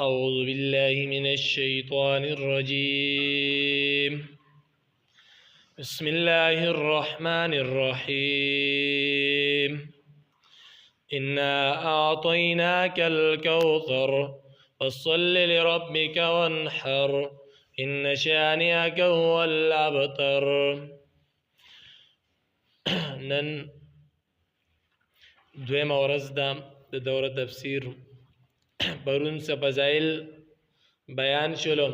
أعوذ بالله من الشيطان الرجيم بسم الله الرحمن الرحيم إنا أعطيناك الكوثر فصل لربك وانحر إن شانئك هو الأبتر. نن دویمه ورځ ده د دوره تفسیر. پرون څه فضایل بیان شولو.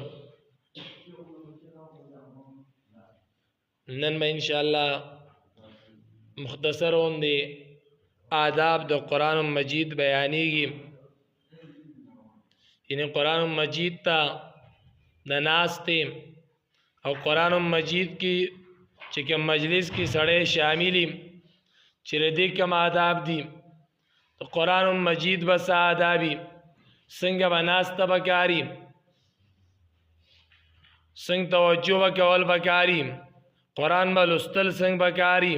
نن به انشاءالله مختصر غوندې آداب د قرآن مجید بیانېږي. یعنې قرآن مجید ته د ناستې او قرآن مجید کې چې کوم مجلس کې سړی شاملي چې د دې کوم آداب دي د قرآن مجید به څه آدابي، څنګه به ناسته پکاري، څنګه توجه به کول پکاري، قرآن به لوستل څنګه پکاري،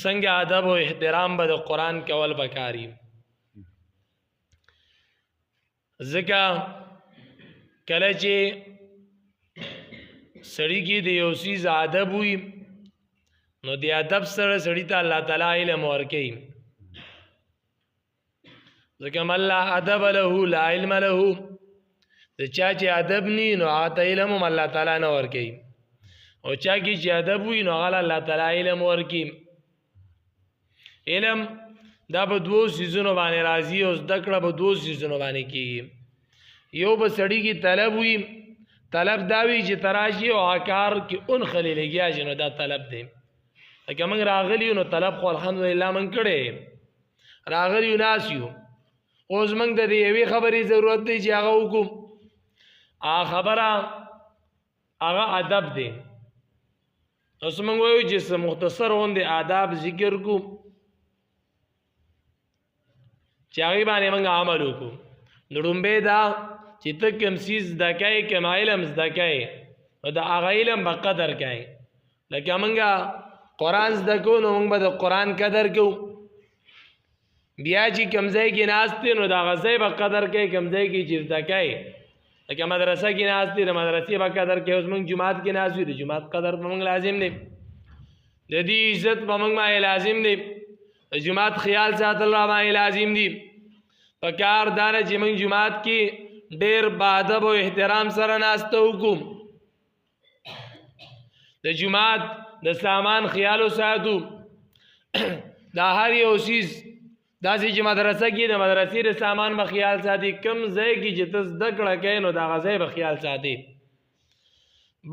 څنګه ادب او احترام به د قرآن کول پکاري. ځکه کله چې سړي کې د یو څیز ادب وي نو د ادب سره سړي ته الله تعالی علم ورکوي. ځکه من لا ادب له لا علم له، د چا چې ادب ني نو هغه ته علم هم الله تعالی نه ورکوي، او چا کې چې ادب وي نو هغه الله تعالی علم ورکوي. علم دا په دوو څیزونو باندې راځي او زده کړه په دوو څیزونو باندې کېږي. یو به سړي کې طلب وي، طلب دا وي چې تراشي او کار کې اون خلی لګیا شي، نو دا طلب دی. لکه موږ راغلی نو طلب خو الحمدلله موږ کړی راغلی یو ناس یو، اوس موږ د یوې خبرې ضرورت دی چې هغه وکړو. هغه خبره هغه ادب دی. اوس موږ وایو چې څه مختصر غوندې آداب ذکر کړو چې هغې باندې موږ عمل وکړو. نو لومبی دا چې ته کوم څیز زده کوې، کوم علم زده کوې، نو د هغه علم به قدر کوې. لکه موږ قرآن زده کوو نو موږ به د قرآن قدر کوو. بیا چې کوم ځای کې ناست دی نو د هغه ځای به قدر کوې، کوم ځای کې چې زده کوې. لکه مدرسه کې ناست دی د مدرسې به قدر کوې. اوس موږ جومات کې ناست یو، د جومات قدر به موږ لازم دی، د دې عزت به موږ باندې لازم دی، د جومات خیال ساتل را باندې لازم دي. په کار دا نه چې موږ جومات کې ډېر باادب او احترام سره ناسته وکړو، د جومات د سامان خیال وساتو. دا هر یو څیز داسې چې مدرسه کې د مدرسې د سامان به خیال ساتي، کوم ځای کې چې ته زده کړه کوې نو د هغه ځای به خیال ساتي.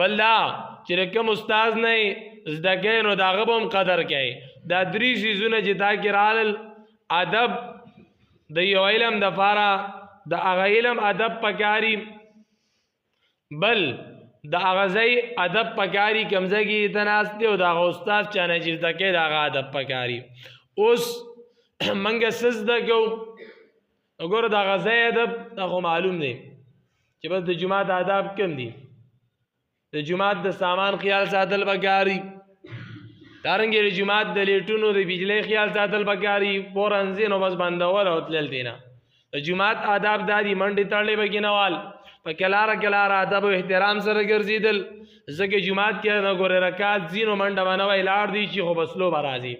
بل دا چې د کوم استاد نه زده کوې نو د هغه به هم قدر کوې. دا درې څیزونه چې دا کې راغلل، ادب د یو علم دپاره د هغه علم ادب پکاري، بل د هغه ځای ادب پکاري کوم ځای کې ته ناست دی، او د هغه استاد چا نه چې زده کوې د هغه ادب پکاري. اوس موږ څه زده کوو نو ګوره د هغه ځای ادب دا خو معلوم دی چې بس د جومات آداب کم دي. د جومات د سامان خیال ساتل پکاري، دارنګې د جومات د لیټونو د بجلی خیال ساتل پکاري، فوراً ځې نو بس بندول او تلل دی نه. د جومات آداب دا دي منډې تړلې به کې نه وال، په کلاره کلاره ادب او احترام سره ګرځېدل. ځکه جومات کې نه ګورې رکعت ځي نو منډه به نه وای، لاړ دی چې خو بسلو به راځي.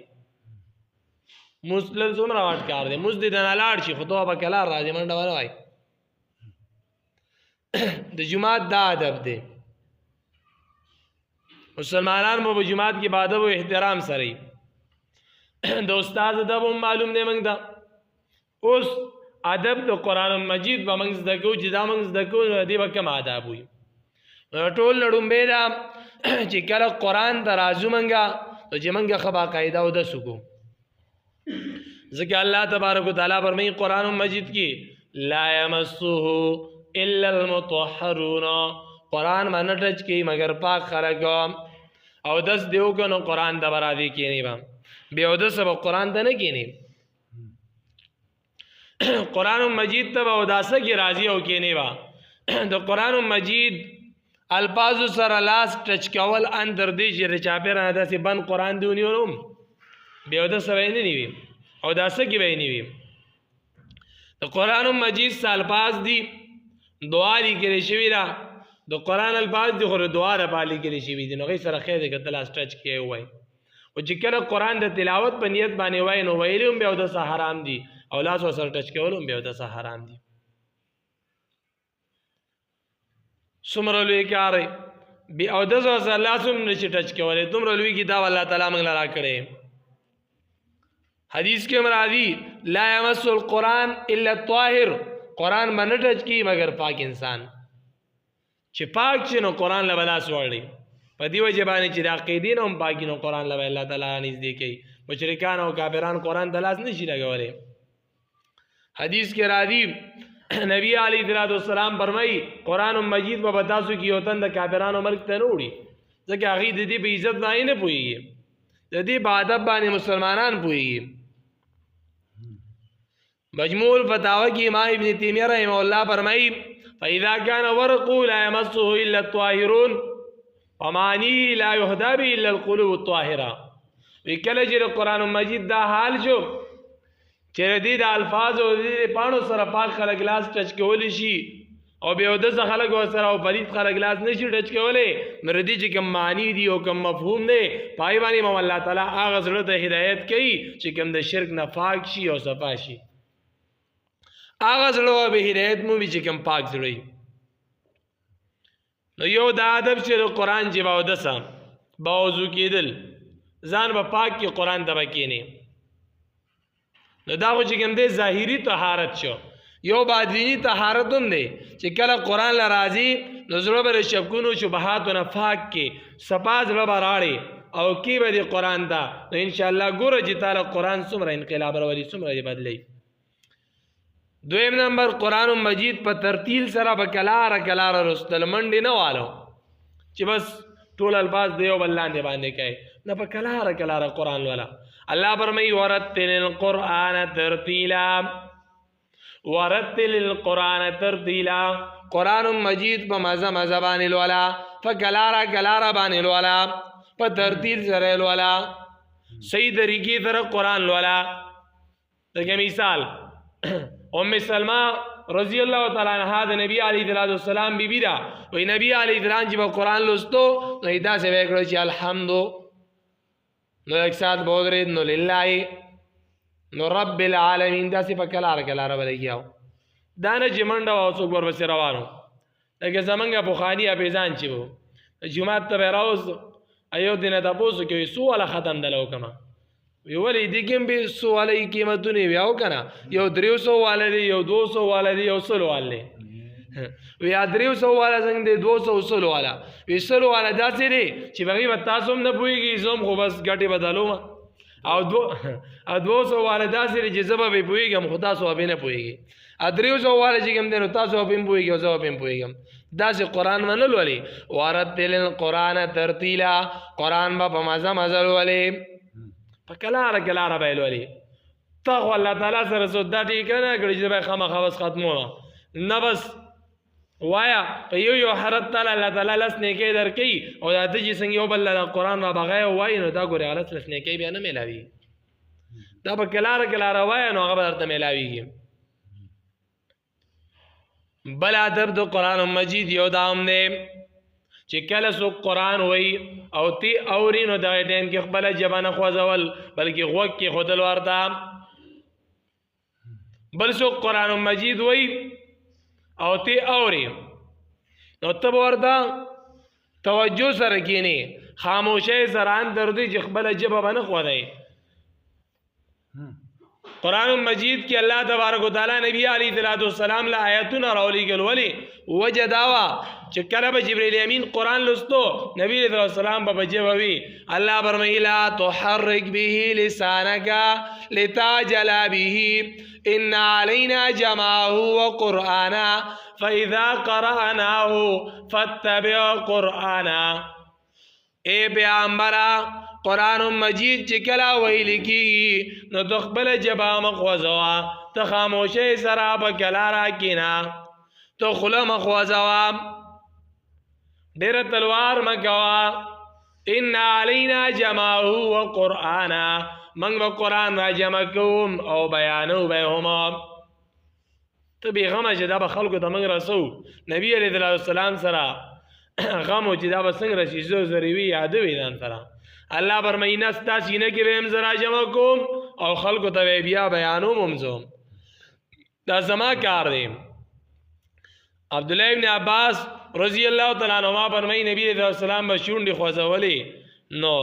مونځ تلل څومره غټ کار دی، مونځ دې د نه لاړ شي خو ته به کلار راځي، منډه به نه وای. د جومات دا ادب دی. مسلمانان مو په جومات کې به ادب او احترام سره وي. د استاد ادب هم معلوم دی موږ ته. اوس ادب د قرآن مجید به موږ زده کوو چې دا موږ زده کوو نو دې به کوم آداب وي. ټول نه لومبی دا چې کله قرآن ته راځو موږ نو چې موږ ښه باقاعده اودس وکړو. ځکه الله تبارک وتعالی فرمایي قرآن مجید کې لا یمسه الا المطهرون، قرآن به نه ټچ کوي مگر پاک خلک. اودس دې وکړو نو قرآن ته به راځي کښېني به، بې اودسه به قرآن ته نه کښېني. قرآن مجید ته به اوداسه کې راځي او کښېني به. د قرآن مجید الفاظو سره لاس ټچ کول ان تر دې چې د چاپېره داسې بند قرآن دې ونیول هم بې اودسه به یې نه وي، اوداسه کې به یې نه وي. قرآن مجید سا الفاظ دی دعا لیکلی شوی دا د قرآن الفاظ دی خو دعا د پاره لیکلی شوی دي نو غي سره خیر دی که ته لاس ټچ کیې وای او چې کله قرآن د تلاوت په نیت باندې وای نو ویلی هم بیا اودس حرام دي او لاس سره ټچ کول هم بیا اودس حرام دي څومره لوی کار بیا اودس سره لاس هم نشي ټچ کولای دومره لوی کتاب الله تعالی موږ را کړی حدیث کې مرادی لا یمس القرآن الا الطاهر قرآن باندې ټچ کی مگر پاک انسان چې پاک شي نو قرآن له بلاس وړي په دی وجه باندې چې د عقیدې نه هم پاکي نو قرآن له الله تعالی نږدې کوي مشرکان او کافران قرآن د لاس نشي لګولی حدیث کې راځي نبی علیه السلام فرمایي قرآن مجید په تاسو کې یو تن د کافرانو مرګ ته نه وړي ځکه هغوی د دې په عزت باندې نه پوهېږي د دې په ادب باندې مسلمانان پوهېږي مجموع الفتاوی کې امام ابن تیمیہ رحمه الله فرمایي فإذا كان ورقه لا يمسه إلا الطاهرون ومعنيه لا يهدى به إلا القلوب الطاهرة وکله چې قرآن مجید دا حال شو چې دې د الفاظ او دې پاڼو سره پاک خلک لاس ټچ کولی شي او بیا د خلک سره او پلید خلک لاس نشي ټچ کولی مردي چې کوم معنی دي او کوم مفهوم دی پای باندې مو الله تعالی هغه زړه ته هدایت کوي چې کوم د شرک نه پاک شي او صفا شي هغه زړه به هدایت مو وي چې کوم پاک زړه نو یو دا ادب چې د قرآن چې باودسه باوضو کېدل ځان به پاک کې قرآن ته به کښېنې نو دا خو چې کوم دی ظاهري طهارت شو یو باطني طهارت هم دی چې کله قرآن له راځي نو زړه به د شکونو شبهاتو نه پاک کې صفا زړه به راړي او کې به د قرآن ته نو انشاءالله ګوره چې تعالی قرآن څومره انقلاب راولي څومره یې بدلوي دویم نمبر قرآن مجید په ترتیل سره به کلاره رستل منډې نه والو چې بس ټول الفاظ دیو بل لاندې باندې کوي نه په کلاره قرآن والا الله فرمایي ورتل القرآن ترتیلا ورتل القرآن ترتیلا قرآن مجید په مزه باندې لولا په کلاره باندې لولا په ترتیل سره لولا صحیح طریقې سره قرآن لولا دغه مثال ام سلمہ رضی اللہ تعالی عنہ د نبی علیہ السلام بی بی دا وی نبی علیہ السلام چې په قرآن لوستو نو دا څه وکړو چې الحمد نو یک سات بودرید نو لله نو رب العالمین دا څه په کلاره ولګیاو دا نه چې منډه او څوک ورپسې روانو لکه زمونږ پخواني حافظان چې وو جومات ته به راوځ ایو دینه تپوس کوي سو والا ختم دلو کما وی ولی دیگم بی سو والا قیمتونی ویاو کنا یو 300 والا دی یو 200 والا دی یو 100 والا دی وی 300 والا څنګه دی 200 والا وی 100 والا داسې دی چې بغي به تاسو هم نه پوهیږئ زوم خو بس ګټې بدلوم او 200 والا داسې دی چې زه به پوهیږم خو تاسو به نه پوهیږئ 300 والا چې کوم دی نو تاسو به هم پوهیږئ او زه به هم پوهیږم داسې قرآن منل ولي ورتل القرآن ترتیلا قرآن به په مزه ولي په کلاره به لولي تا خو الله تعالی سره زه دا ټیکه نه کړې چې به خامخا بس ختمومه نه بس وایا په یو حرف تعالی الله تعالی لس نیکۍ درکوي او دا ته چې څنګه یو بل له قرآن را بغی ووایي نو دا ګورې غلط لس نیکۍ بیا نه میلاوي دا په کلاره وایه نو هغه به درته میلاویږي بل ادب د قرآن مجید یو دا هم دی چې کله څوک قرآن وایي او تی اوري نو دغه ټایم کې خپله ژبه نه خوځول بلکې غوږ کې ښودل ورته بل څوک قرآن مجید وایي او تی اوري نو ته به ورته توجه سره کښېنې خاموشۍ سره اندردوي چې خپله ژبه به نه خوځوي قرآن مجید کی اللہ تبارک و تعالی نبی علیہ السلام لا آیتونه راولېږل ولې وجه دا وه چې کله به جبریل امین قرآن لوستو نبی علیہ السلام به ژبه وي الله فرمایي لا تحرک به لسانک لتعجل به ان علینا جمعه وقرآنا فاذا قرأناه فاتبع قرآنا اے پیغمبره قرآن مجید چې کله ویل کېږي نو د خپله ژبه مه خوځوه ته خاموشۍ سره په کلاره کښېنه ته خوله مه خوځوه ډېره تلوار مه کوه ان علینا جمعه وقرآنا موږ به قرآن را جمع کوم او بیانو به هم ته بې غمه چې دا به خلکو ته موږ رسو نبي علیه السلام سره غم و چې دا به څنګه رسي زو زرې وي یاده وي ځان سره الله فرمایي نه ستا سینه کې به هم زه راجمع کوم او خلکو ته به بیا بیانوم هم زه دا زما کار دی عبدالله ابن عباس رضی الله تعالی عنهما فرمایي نبی علیه السلام به شونډې خوځولې نو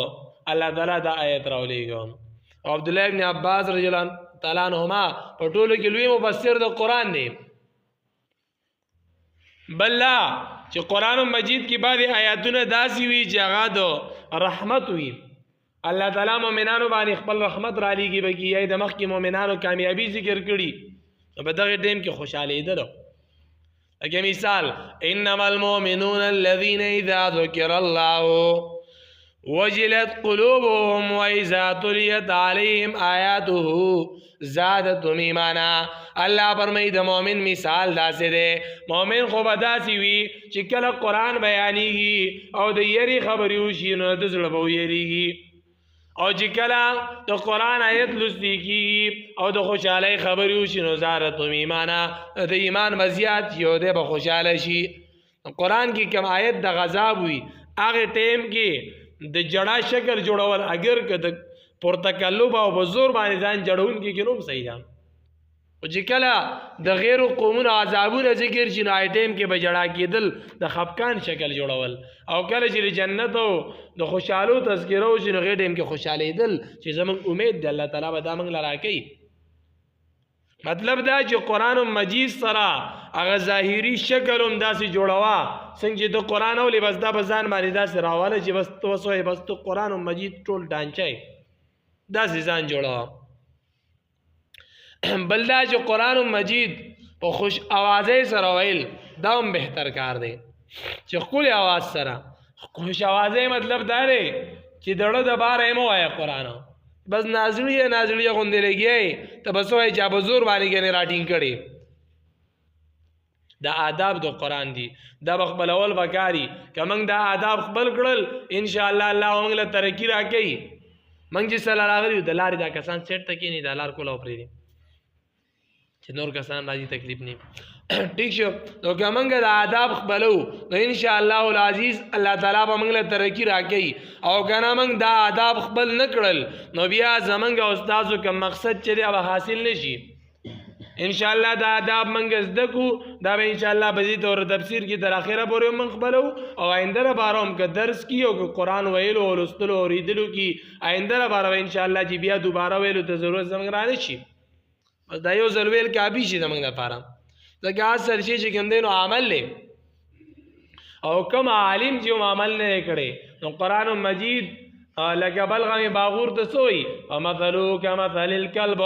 الله تعالی دا آیت راولېږه او عبدالله ابن عباس رضی الله تعالی عنهما په ټولو کې لوی مفسر د قرآن دی بل لا چې قرآن مجید کې بعضې آیاتونه داسې وي چې هغه د رحمت وي الله تعالی مؤمنانو باندې خپل رحمت را لیږي به کیږي د مخکې مؤمنانو کامیابي ذکر کړي په دغه ټیم کې خوشحالېدل لکه مثال انما المؤمنون الذين اذا ذكر الله وجلت قلوبهم واذا تليت عليهم آياته زادتهم ایمانا الله فرمایي د مؤمن مثال داسې دی مؤمن خو به داسې وي چې کله قرآن بیانېږي او د یری خبرې وشي نو د زړه به ویریږي او چې کله د قرآن آیت لوستل کېږي او د خوشحالۍ خبرې وشي نو زادتهم ایمانا د ایمان به زیات شي او دی به خوشحاله شي قرآن کې کوم آیت د غضب وي هغه ټیم کې د جړه شکل جوړول اگر که د پرتکلب او بزور باندې ځان جوړون کې کوم صحیح ده او چې کله د غیر قومونو عذابونه ذکر شي نو ټیم کې به جړه کېدل د خفقان شکل جوړول او کله چې جنت او د خوشحالو تذکره وشي نو غیر ټیم کې خوشحالېدل چې زموږ امید دی الله تعالی به دا موږ له راکوي مطلب دا چې قرآن مجید سره هغه ظاهري شکل هم داسې جوړوه څنګه چې د قرآن اولې بس دا به ځان باندې داسې راواله چې بس ته وسوې بس ته قرآن مجید ټول ډانچه داسې ځان جوړوه بل دا چې قرآن مجید په خوش اوازۍ سره ویل دا هم بهتر کار دی چې ښکلې اواز سره خوش اوازۍ مطلب دا دی چې دړه د باره یې مه وایه قرآن بس نازړي غوندې لګیایي ته بس وایي چې په زور باندې ګنې راټینګ کړي دا آداب د قرآن دي دا به خپلول پکاري که موږ دا آداب خپل کړل انشاءالله الله موږ له ترقي راکوي موږ چې سره راغلي یو د لارې دا کسان سیټ ته کښېني دا لار کوله وپرېږدي چې نور کسان راځي تکلیف نه ٹھیک شو نو که موږ د آداب خپلو نو انشاءالله العزیز الله تعالی به موږ له ترقي راکوي او که نه موږ دا آداب خپل نه کړل نو بیا زموږ او ستاسو کوم مقصد چې دی هغه حاصل نه شي انشاءالله دا آداب موږ زده کړو دا به انشاءالله په دې طور تفسیر کې تر اخره پورې موږ خپلو او آینده لپاره هم که درس کې او که قرآن ویلو او لوستلو او اورېدلو کې آینده لپاره به انشاءالله چې بیا دوباره ویلو ته ضرورت زموږ را نه شي بس دا یو ځل ویل کافي شي زموږ لپاره ځکه اصل شی چې کوم دی نو عمل دی او کوم عالم چې عمل نه کړي نو قرآن مجید لکه بلغم باغور ته سوی ومثلو کمثل الکلب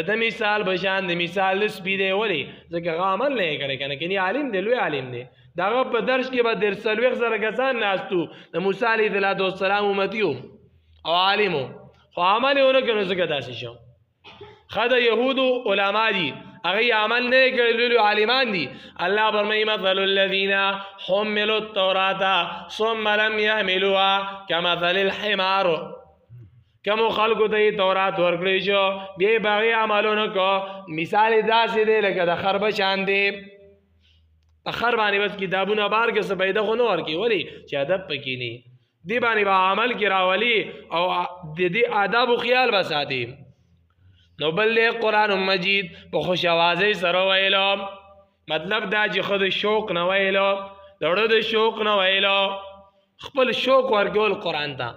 د مثال بشان د مثال سپی دی ولی ځکه هغه عمل نه کړي کنه کني عالم دی لوی عالم دی دغه په درس کې به در سلوخ زره کسان ناستو د موسی علیه السلام امتیو او عالمو خو عمل یې ونه کړو ځکه داسې شو خدا یهودو علما دي هغه عمل نه کړي لوی عالمان دي الله فرمایي مثل الذين حملوا التوراة ثم لم يحملوها كمثل الحمار کوم خلکو ته تورات ورکړی شو بیا باغی عملونه کو مثال داسې دی لکه د خر په شان دی په خر باندې بس کتابونه بار کې څه پیدا خو نه ورکي ولې چې ادب پکې نه دی باندې به عمل کې راولي او د دې آداب او خیال به ساتي نو بل قرآن مجید په خوش اوازۍ سره ویلو مطلب دا چې خود شوق نه ویلو دړو د شوق نه ویلو خپل شوق ورکول قرآن ته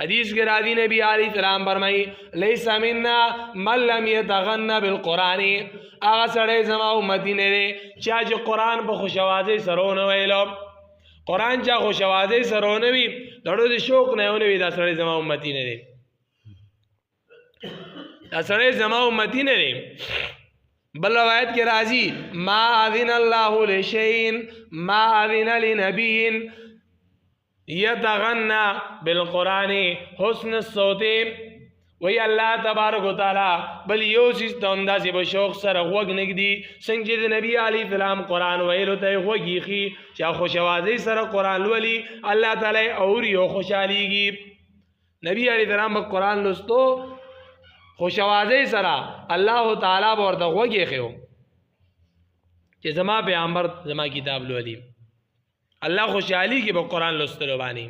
حدیث کې راځي نبی علیه السلام فرمایي لیس منا من لم یتغنى بالقرآن هغه سړی زما امتی نه دی چې قرآن په خوش اوازۍ سره ونه ویلو قرآن چې خوش اوازۍ سره ونه وي دړو د شوق نه ونه وي دا سړی زما امتی نه دی دا سړی زما امتی نه دی بل روایت کې راځي ما اذن الله لشیء ما اذن لنبی یتغنى بالقرآن حسن الصوت وی الله تبارک وتعالی بل یو چیز ته اندازې په شوق سره غوږ نږدي څنګه چې د نبی علیه السلام قرآن ویلو ته غوږ ایښي چې خوش اوازۍ سره قرآن لولي الله تعالی اوري او خوشحالیږي نبی علیه السلام په قرآن لوستو خوش اوازۍ سره الله تعالی ورته غوږ ایښی چې زما پیغمبر زما کتاب لولي الله خوشحالي کې به قرآن لوستلو باندې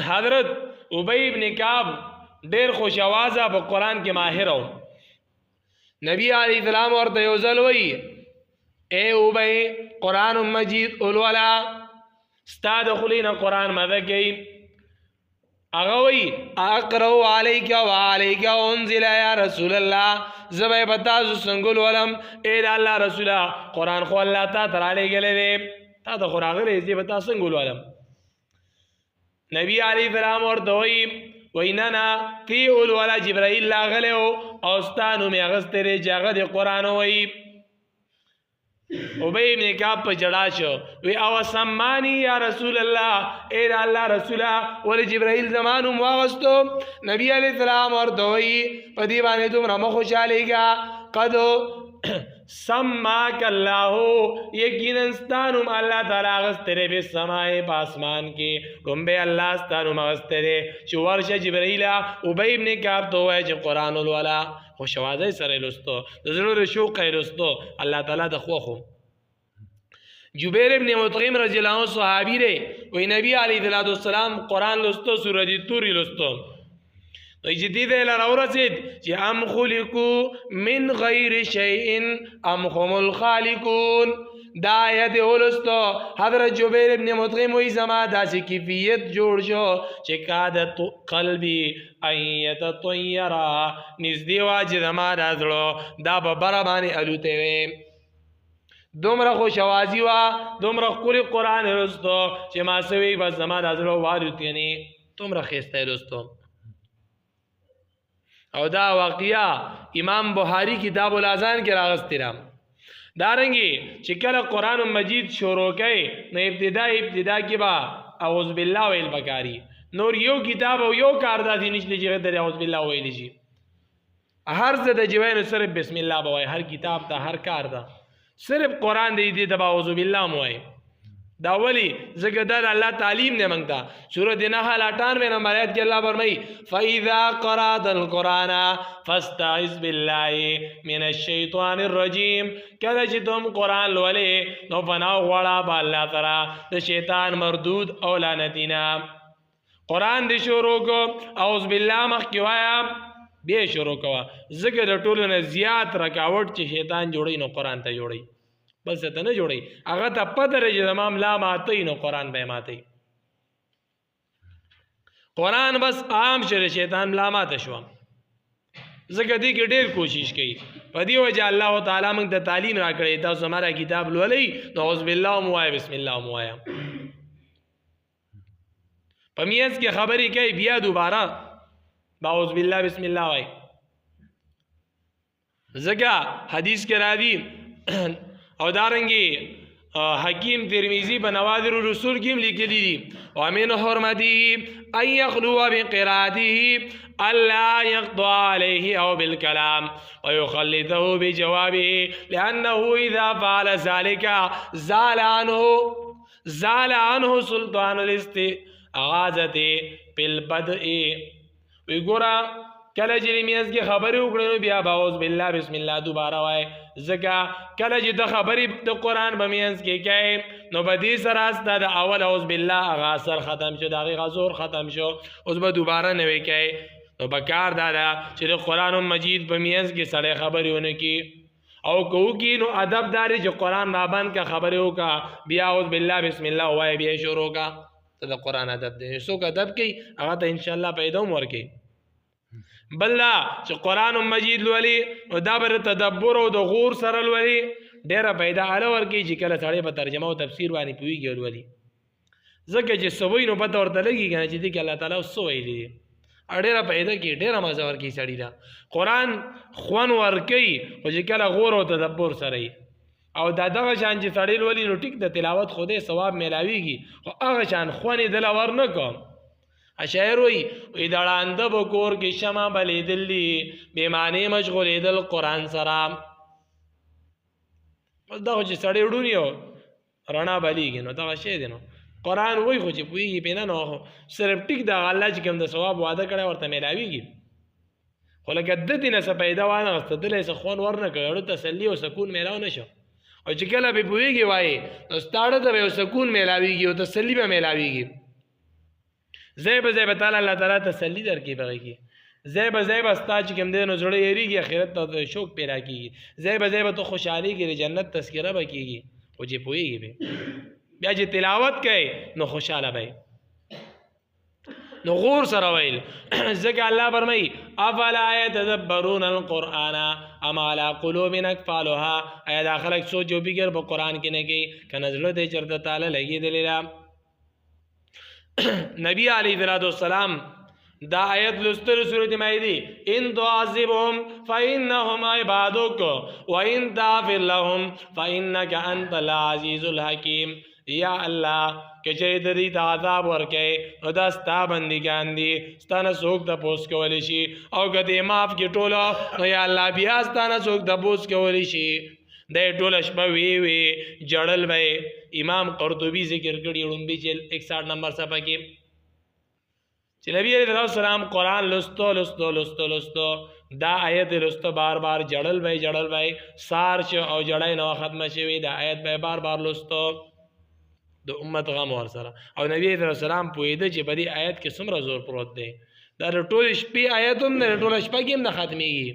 حضرت ابی ابن کعب ډېر خوش آوازه په قرآن کې ماهر و نبی علیہ السلام ورته یو ځل وایي اے ابی قرآن مجید اولولا ستا د خولې نه قرآن مده کوي هغه وایي اقرأ علیک وعلیک انزل یا رسول الله زبې په تاسو څنګه لولم اے د الله رسوله قرآن خو الله تا ته رالیږلی دی تا ته خو راغلی دی په تا څنګه لولم نبی علیه السلام ورته وایي نه نه تی اولوله جبرائیل راغلی و او ستا نوم یې اخیستی دی چې هغه د قرآن وایي ابی ابن کعب په جړا شو وی او سمانی یا رسول الله اے الله رسوله ول جبرائیل زمانو واغستو نبی علیہ السلام ورته وی په دی باندې دومره مخ خوشالېږه قد سماک الله یقینا ستانم الله تعالی غستره به سماء په اسمان کې کوم به الله ستانم غستره چې ورشه جبرائیل ابی ابن کعب ته وای چې قران الولا خوشوازه سره لوستو د ضرور شوق لوستو الله تعالی د خوخو جبیر ابن مطعم رضی الله عنه صحابی دی وی نبی علیه السلام قرآن لوستو سورۃ طور لوستو وی جدید الى ورسید چې ام خلقو من غیر شیء ام هم الخالقون دا آیت ولستو حضرت جبیر ابن مطعم وی زما داسې کیفیت جوړ شو چې کادت قلبی ایت طیرا نږدې وا چې زما د زړه دا به بره باندې الوتې وی دومره خوشوازی وا دومره ښکلی قرآن لوستو چې ما سوی بس زما د زړه والوتېنې دومره ښایسته لوستو او دا واقعیا امام بخاری کتاب الاذان کې راغستی را دارنګي چې کله قرآن مجید شروع کوي نو ابتدا کې با اعوذ بالله ویل پکاري نور یو کتاب او یو کار داسې نشته چې غیر اعوذ بالله ویل شي هر څه د جوین صرف بسم الله بوای هر کتاب ته هر کار ده صرف قرآن دې د اعوذ بالله موای دا ولی زګه د الله تعلیم نه منګتا سورۃ نحل 98 نمبر آیت کې الله فرمایي فاذا قرات القرآن فاستعذ بالله من الشیطان الرجیم کله چې تم قرآن لولې نو پناه غواړه په الله تعالی د شیطان مردود او لعنتینا قرآن دې شروع کو اعوذ بالله مخکې وایا بیا شروع کوا زګه د ټولو نه زیات رکاوټ چې شیطان جوړي نو قرآن ته جوړي بس ته نه جوړي هغه ته پته لري چې تمام لا ماتي نو قرآن به ماتي قرآن بس عام شری شیطان لا ماته شو زګه دې کې ډېر کوشش کوي په دې وجه الله تعالی موږ ته تعلیم راکړی تاسو زموږ کتاب لولئ نو اعوذ بالله موای بسم الله موای پمیز کې خبرې کوي بیا دوباره باعوذ بالله بسم الله وای زګه حدیث کې راځي او دارنګي حکیم ترمذی بنوادر الرسول کې لیکلي دي وامن حرمتی ان يخلو بقراءته الا يقضى عليه او بالكلام ويخلده بجوابه لانه اذا فعل ذلك زال عنه سلطان الاستغاثه بالبدء وی ګورا کله چې میاس کې خبرې وکړو بیا باوذ بالله بسم الله دوباره وای زکه کله چې د خبرې د قرآن په میاس کې کوي نو به دې سره ستاسو د اول اعوذ بالله هغه اثر ختم شو دغه غزور ختم شو اوس به دوباره نه وی کوي نو بکار دادا چې د قرآن مجید په میاس کې سړی خبرې ونه کی او کو کی نو ادب داري چې قرآن رابان کا خبرې وکا بیا اعوذ بالله بسم الله وای بیا شروع کا د قرآن ادب دې څوک ادب کوي هغه ته ان شاء الله پیدا مور کوي بلدا چې قرآن مجید لولي او دا بر تدبر او د غور سره لولي ډیره پیدا اله ورکی چې کله سړی په ترجمه او تفسیر باندې پويږي لولي ځکه چې سوي نو پته ورته لګي کنه چې دې الله تعالی وسو ویلي ډیره پیدا کی ډیره مزه ورکی سړی دا قرآن خوان ورکی او چې کله غور او تدبر سره او دا دغه شان چې سړی لولي نو ټیک د تلاوت خوده ثواب ملاويږي او هغه شان خوانې دل ور نه کوم اشعر وی دړانده بکور کې شمع بلیدل دي بې معنی مشغولېدل قرآن سره بس دغه چې سړی وډونی او رڼا بلیږي نو دغه شی دی نو قرآن وی خو چې پوهېږي پې نه نو صرف ټیک دغه الله چې کوم د ثواب وعده کړی ورته میلاویږي خو لکه د دې نه څه پیدا وانهغسته دلی څه خوند ور نه کړی اړو تسلي او سکون میلاو نه شو او چې کله به پوهیږي وایي نو ستاړه ته یو سکون میلاویږي او تسلی به میلاویږي زیب زیب تعالی الله تعالی تسلی درکې بغيږي زیب زیب استا چې کوم دې نو زړه یریږي آخرت ته شوق پیدا کیږي زیب زیب ته خوشحالي کې جنت تذکرہ به کیږي او چې پوهیږي به بیا چې تلاوت کوي نو خوشاله به نو غور سره ویل ځکه الله فرمایي افلا يتدبرون القرآن ام على قلوب اقفالها ایا دا خلک سوچ او فکر په قرآن کې نه کوي کنه زړه دې چرته تعالی لګېدلی نبی علیہ السلام دا آیت لستر سورۃ مائده ان تعذبهم فانهم عبادك وان تغفر لهم فانك انت العزیز الحکیم یا الله کچې دې ته عذاب ورکې او دا ستا بندګان دي ستانه څوک د پوس کولی شي او کدی معاف کې ټوله نو یا الله بیا ستانه څوک د پوس کولی شي د ټوله شپه وی جړل وی امام قرطبی ذکر کړي لومبي جل 61 نمبر صفحه کې چې نبی علیہ السلام قرآن لستو دا آیت لستو بار بار جړل وی سار چې او جړای نو ختم شوی دا آیت به بار بار لستو د امت غم ور سره او نبی علیہ السلام پوهیده چې په دې آیت کې څومره زور پروت دی دا ټول شپې آیت هم نه ټول شپه کې هم نه ختميږي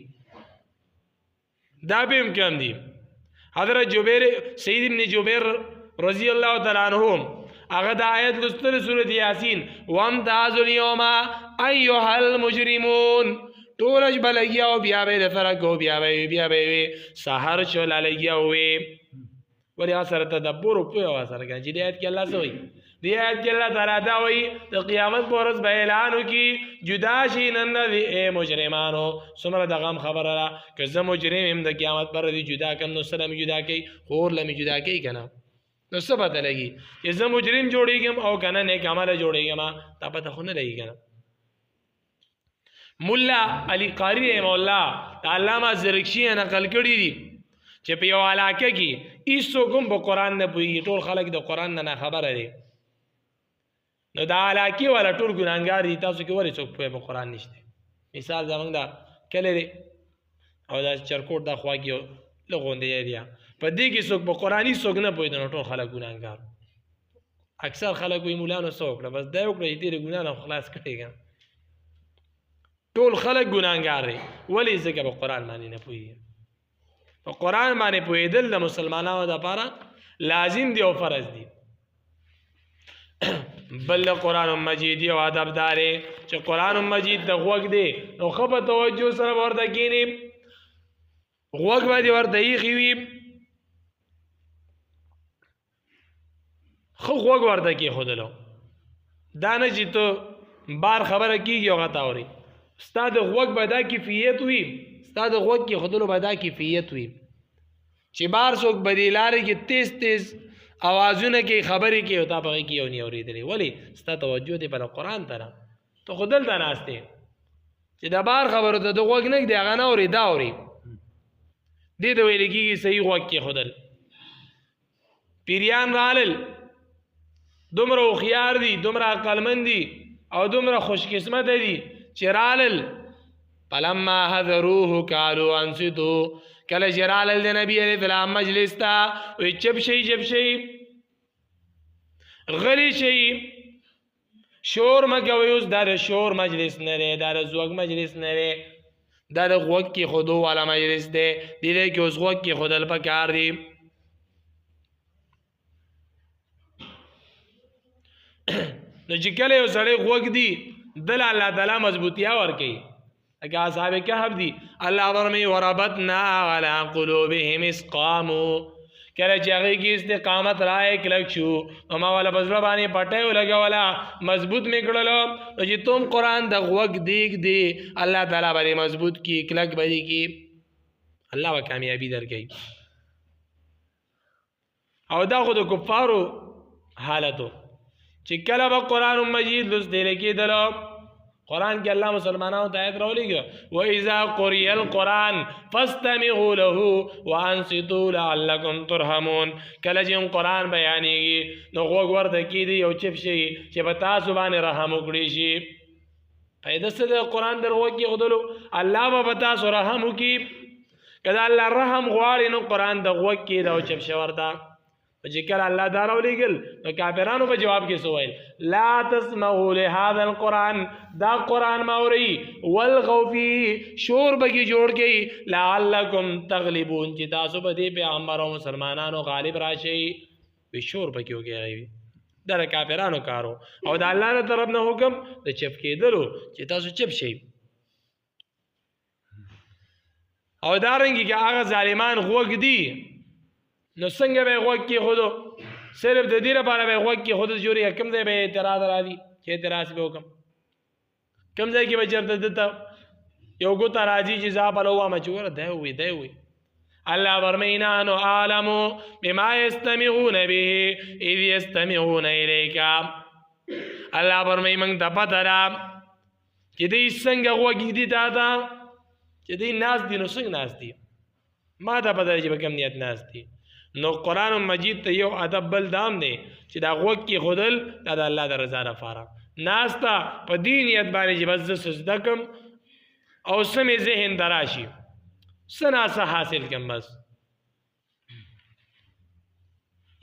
دا به هم کم دي حضرت سید ابن جبیر رضی الله تعالی عنہ هغه د آیت لستل سورۃ یاسین وامتاز اليوم ایها المجرمون ټول شپه لګیا او بیا به فرق او بیا به سحر شو لګیا وي ولې اثر تدبر او په اثر کې چې د آیت کې الله سوې د آیت کې الله تعالی دا وایي د قیامت پر ورځ به اعلان وکي جدا شي نن دي اے مجرمانو څومره د غم خبره را که زه مجرم هم د قیامت پر ورځ جدا کم نو سره می جدا کوي خور لمی جدا کوي کنه نو څه پته لګي چې زه مجرم جوړیږم او کنه نیک عمل جوړیږم تا پته خو نه لګي کنه مولا علی قاری رحمه الله علامه زرکشی نقل کړی دي چې په یو علاقه کې ایسو کوم په قران نه پوي ټول خلک د قران نه خبره دي نو دا علاقه ولا ټول ګناګار دي تاسو کې ورې څوک په قران نشته مثال زمونږ دا کله دي او دا چرکوټ د خوا کې لغوندې دی په دې کې څوک په قرآني څوک نه پوي نو ټول خلک ګناګار اکثر خلک وي مولانا څوک بس دا یو کړی دې ګنا نه خلاص کړي ټول خلک ګناګار دي ولې ځکه په قران باندې نه پوي په قرآن باندې پوهېدل د مسلمانانو لپاره لازم دی او فرض دی بل قرآن مجید یو ادب داري چې قرآن مجید د غوږ دی نو خو په توجه سره ورته کینی غوږ باندې ورته یې وي خو غوږ ورته کې خودلو دا نه چې ته بار خبره کیږي او غتا اوري استاد غوږ به دا کیفیت وي استاد غوږ کې خودلو به دا کیفیت وي چې بار څوک بدیلاره کې تیز اوازونه کې خبرې کې او تا په کې یو نه اوریدلې ولی ستاسو توجه دی په قرآن ته ته خودل ته ناشته چې دا بار خبره ته د غوږ نه دی هغه نه اوري دا اوري دې د ویل کېږي صحیح غوږ کې خودل پیریان رالل دومره خيار دي دومره عقلمند دي او دومره خوش قسمت دي چې رالل فلما حضروه قالوا انصتوا کله جرال د نبی علیہ السلام مجلس تا وی چپ شي غلی شي شور مګوي اوس دا شور مجلس نه لري دا زوګ مجلس نه لري دا غوږ کې خودو والا مجلس دی دې کې اوس غوږ کې خودل پکار دی نو چې کله یو سړی غوږ دی دل الله تعالی مضبوطیا ورکي اگه اصحاب کهف دی الله ورمی وربطنا على قلوبهم اسقامو کله چې هغه کې استقامت راي کلک شو او ما ولا بزړه باندې پټه لګولا مضبوط میکړلو چې تم قران د غوږ دیګ دی الله تعالی باندې مضبوط کی کلک باندې کی الله وا کامیابی درکې او دا خو د کفارو حالتو چې کله به قران مجید لوس دی کېدلو قرآن کې الله مسلمانانو ته آیت راولېږي وَإِذَا قُرِئَ الْقُرْآنُ فَاسْتَمِعُوا لَهُ وَأَنصِتُوا لَعَلَّكُمْ تُرْحَمُونَ کله چې قرآن بیانېږي نو غوږ ورته کېږدي او چپ شي چې په تاسو باندې رحم وکړي شي فایده څه د قرآن در غوږ کېښودلو الله به په تاسو رحم وکړي کدا الله رحم غواړي نو قرآن د غوږ کې دا چپ شورتا چې کله الله دا راولېږل نو کافرانو په جواب کې سو ویل لا تسمعوا لهذا القرآن دا قرآن ماوري والغوا فيه شور بګي جوړ کې لعلکم تغلبون چې تاسو به دې پیغمبر او مسلمانانو غالب راشي به شور بګي وګي دا کافرانو کارو او د الله تعالی طرف نه حکم د چپ کېدلو چې تاسو چپ شئ او دارنګي کې هغه ظالمان غوږ دي نو څنګه به غوږ کې خودو صرف د دې لپاره به غوږ کې خودو جوړي کوم ځای به اعتراض راځي چې اعتراض به وکم کوم ځای کې به چرته دته یو ګوت راځي چې ځا په لوه مچور دی وي الله فرمینا نو عالمو بما یستمعون به اذ یستمعون الیک الله فرمای موږ ته پته را چې دې څنګه غوږ دي تا چې دې ناس دي نو څنګه ناس دي ما ته پته چې به کوم نیت ناس دي نو قرآن مجید ته یو ادب بل دام دی چې دا غوږ کې خودل دا د الله د رضا لپاره ناستا په دې نیت باندې چې بس زه سجده کوم او سمې ذهن دراشي سناسه حاصل کم بس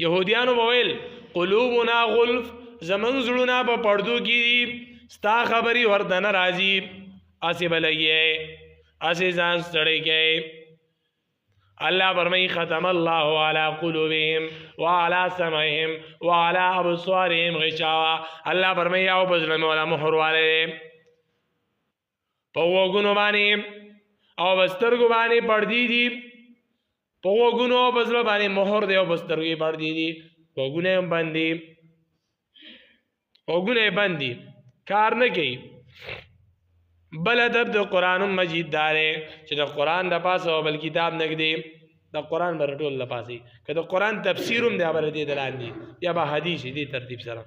یهودیانو بویل قلوبنا غلف زمن زړونه په پردو کې دي ستا خبري ورته نه راځي اسې بلګي اسې ځان ستړی کوي الله فرمای ختم الله على قلوبهم وعلى سمعهم وعلى ابصارهم غشاوه الله فرمای او بظلم ولا مهر والے په وګونو باندې او بسترګو باندې پردي دي په وګونو بزلو باندې مهر دی او بسترګو پردي دي وګونه باندې کار نه کوي بل ادب د قرآن مجید داره چې د قرآن د پاسه او بل کتاب نګدي د قرآن برټول لپاسي که د قرآن تفسیروم دی بر دې دلاندې یا به حدیث دې ترتیب سره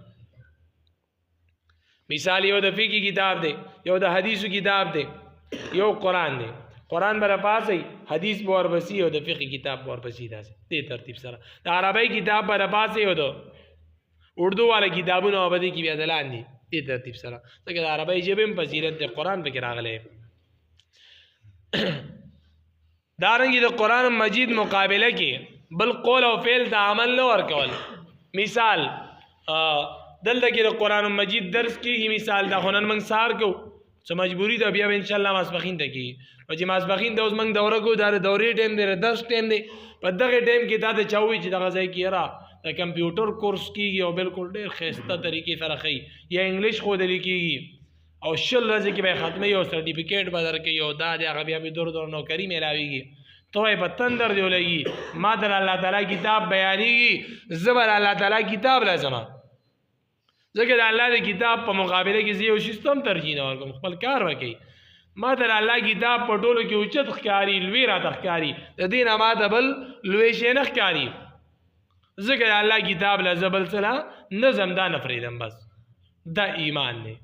مثال یو د فقہی کتاب دی یو د حدیثو کتاب دی یو قرآن دی قرآن بر پاسي حدیث بور بسی او د فقہی کتاب بور بسی دې ترتیب سره د عربی کتاب بر پاسي او د اردو والا کتابونو باندې کې بیا دلاندې دې ترتیب سره ځکه د عربی ژبې په فضیلت د قرآن پکې راغلی دارنګه د قرآن مجید مقابله کې بل قول او فعل د عمل نه ورکول مثال دلته کې د قرآن مجید درس کېږي مثال د خنن من سار کو څه مجبوری ده بیا ان شاء الله ماسپخین ته کې او چې ماسپخین د اوس من دوره کو د دورې ټیم دی درس ټیم دی په دغه ټیم کې دا د چاوي چې دغه ځای کې را د کمپیوټر کورس کېږي او بالکل ډېر ښایسته طریقې سره ښیي یا انګلیش ښودلی کېږي او شل ورځې کې به ختموي او سرټیفیکیټ به درکوي او دا د هغه بیا به دور نوکري میلاویږي تو یې په تندر دی ولګي ما د الله تعالی کتاب بیانېږي زه به الله تعالی کتاب لازمه ځکه د الله د کتاب په مقابله کې زه یو شي ته هم ترجیح نه ورکوم خپل کار وکړي ما د الله کتاب په ټولو کې اوچت ښکاري لوی راته ښکاري د دې نه ما ته بل لوی شی نه ښکاري ذکر الله کتاب لزبل سلا نظم دا نفریدم بس دا ایمان دی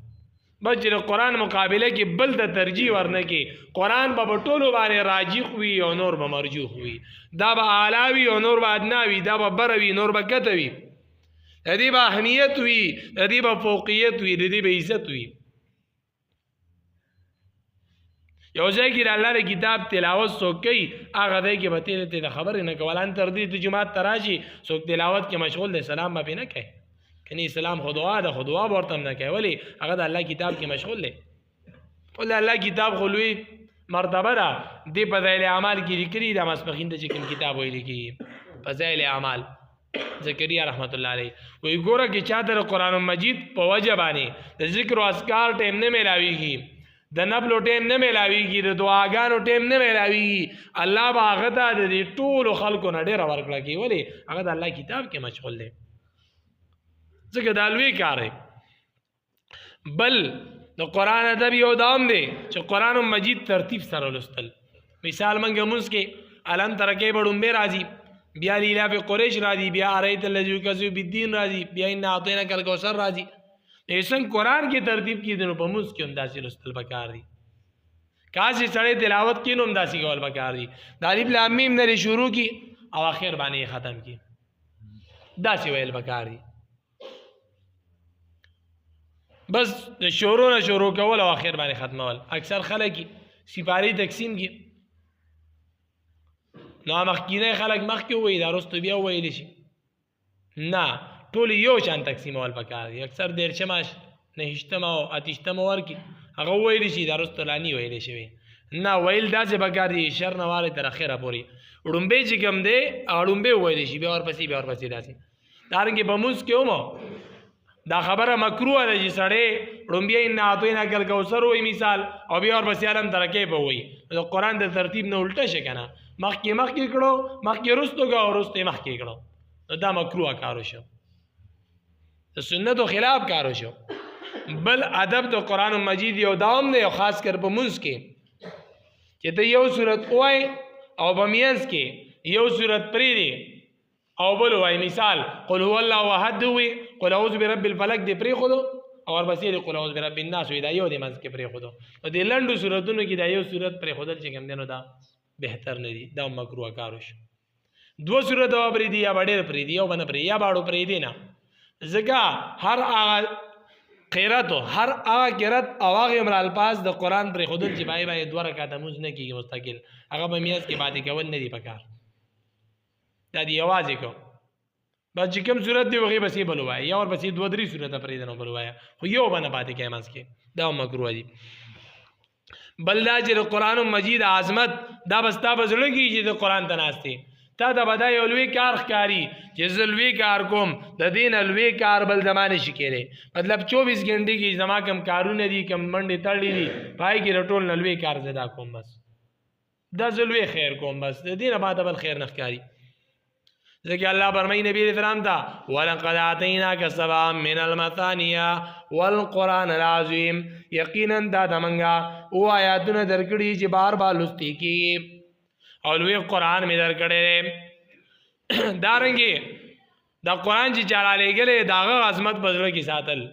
بس چې قرآن مقابله کې بل د ترجیح ورنه کې قرآن به ټولو باندې راجح وي او نور به مرجوح وي دا به اعلی وي او نور به ادنا وي دا به بره وي نور به کته وي د دې به اهمیت وي د دې به فوقیت وي د دې به عزت وي یو ځای کې د الله د کتاب تلاوت څوک کوي هغه دی کې به تېره د خبرې نه کول ان تر دې د جومات ته راشي څوک تلاوت کې مشغول دی سلام به پې نه کوي کنی سلام خو دعا ده خو دعا به ورته هم نه کوي ولې هغه د الله کتاب کې مشغول دی خو د الله کتاب خو لوی مرتبه ده دې فضایل اعمال کې لیکلي د ماسپخین د چې کوم کتاب ویلی کېږي فضایل اعمال زکریا رحمت الله علیه وی ګوره کې چاته د قرآن مجید په وجه باندې د ذکر او اذکار ټیم نه میلاویږي د نبلو ټیم نه میلاویږي د دعاګانو ټیم نه میلاویږي الله به هغه ته د دې ټولو خلکو نه ډېره ورکړه کوي ولې هغه د الله کتاب کې مشغول دی ځکه دا لوی کار دی بل د قرآن ادب یو دام دی چې قرآن مجید ترتیب سره لوستل مثال منګه مونځ کې الم تر کې به ډومبې راځي بیا لیلاف قریش راځي بیا ارایت الذی یکذب بالدین راځي بیا ان اعطیناک الکوثر راځي ایسن قرآن کی ترتیب کی دنو په موږ کې هم داسې لوستل پکار دي کاسې سړی تلاوت کې نو هم داسې کول پکار دي د الف لام میم نه شروع کی او اخر باندې ختم کی داسې ویل پکار دي بس د شروع نه شروع کول او اخر باندې ختمول اکثر خلک سپاری تقسیم کی نو مخکینه خلک مخکې وایي دا وروسته بیا وویلی شي نه ټول یو شان تقسیمول پکار دي اکثر دیرشمه نهشتمه او اتیشتمه ورکي هغه وویلی شي دا وروسته لا نه ویلی شوي نه ویل داسې پکار دي شر نه وارې تر اخره پورې ړومبی چې کوم دی هغه ړومبی وویلی شي بیا ورپسې داسې دارنګې په مونځ کې هم دا خبره مکروه ده چې سړی ړومبی انا اعطیناک الکوثر وایي مثال او بیا ورپسې علم ترکې به وایي د قرآن د ترتیب نه الټه شي که نه مخکې کړو مخکې وروستو که او وروستو یې مخکې کړو نو دا مکروه کارو شو د سنتو خلاف کارو شو بل ادب د قرآن مجید یو داوم دی او خاص کر په مونځ کې چې ته یو صورت ووایي او په منځ کې یو صورت پرېږدي او بل وای مثال قل هو الله احد وي قل اعوذ برب الفلق دی پرې خودو او ورپسې دی قل اعوذ برب الناس وي دا یو دی منځ کې پرې خودو نو د لنډو صورتونو کې دا یو صورت پرې خودل چې کوم دی نو دا بهتر نه دی دا مکروه کارو شو دو صورت او پرې دی یا ډېر پرې دی او بنه پرې یا باړو پرې دی نه ځکه هر هغه قرات هر هغه قرات او هغه امر الفاظ د قران پرې خودل چې بای 2 رکعات مونږ نه کیږي مستقل هغه به میاس کې باندې کول نه دی پکار دا دی आवाज کو بس چې کوم صورت دی وغه بسې بلوای یا ور بسې 2-3 صورت پرې دنو بلوای خو یو باندې پاتې کې مانس کې دا مکروه دي بل دا چې قرآن مجید عظمت دا بستا بزړه کې چې د قرآن تناسته تا دا بدای اولوی کار ښکاری چې زلوی کار کوم د دین الوی کار بل زمانه شي کېره مطلب 24 غنټې کې زما کم کارونه دي کم منډه تړلې دي پای کې رټول نلوی کار زدا کوم بس دا زلوی خیر کوم بس د دین بعد بل خیر نه ښکاری ذکر اللہ فرمائی نبی علیہ السلام تا وَلَقَدْ آتَيْنَاكَ سَبْعًا مِنَ الْمَثَانِيَ وَالْقُرْآنَ الْعَظِيمِ یقیناً دا دمنگا او آیاتونه درکړي چې بار بار لستی کی او لوی قرآن میں درکړي دارنګي دا قرآن چې چاله لګلې داغه عظمت بزړه کې ساتل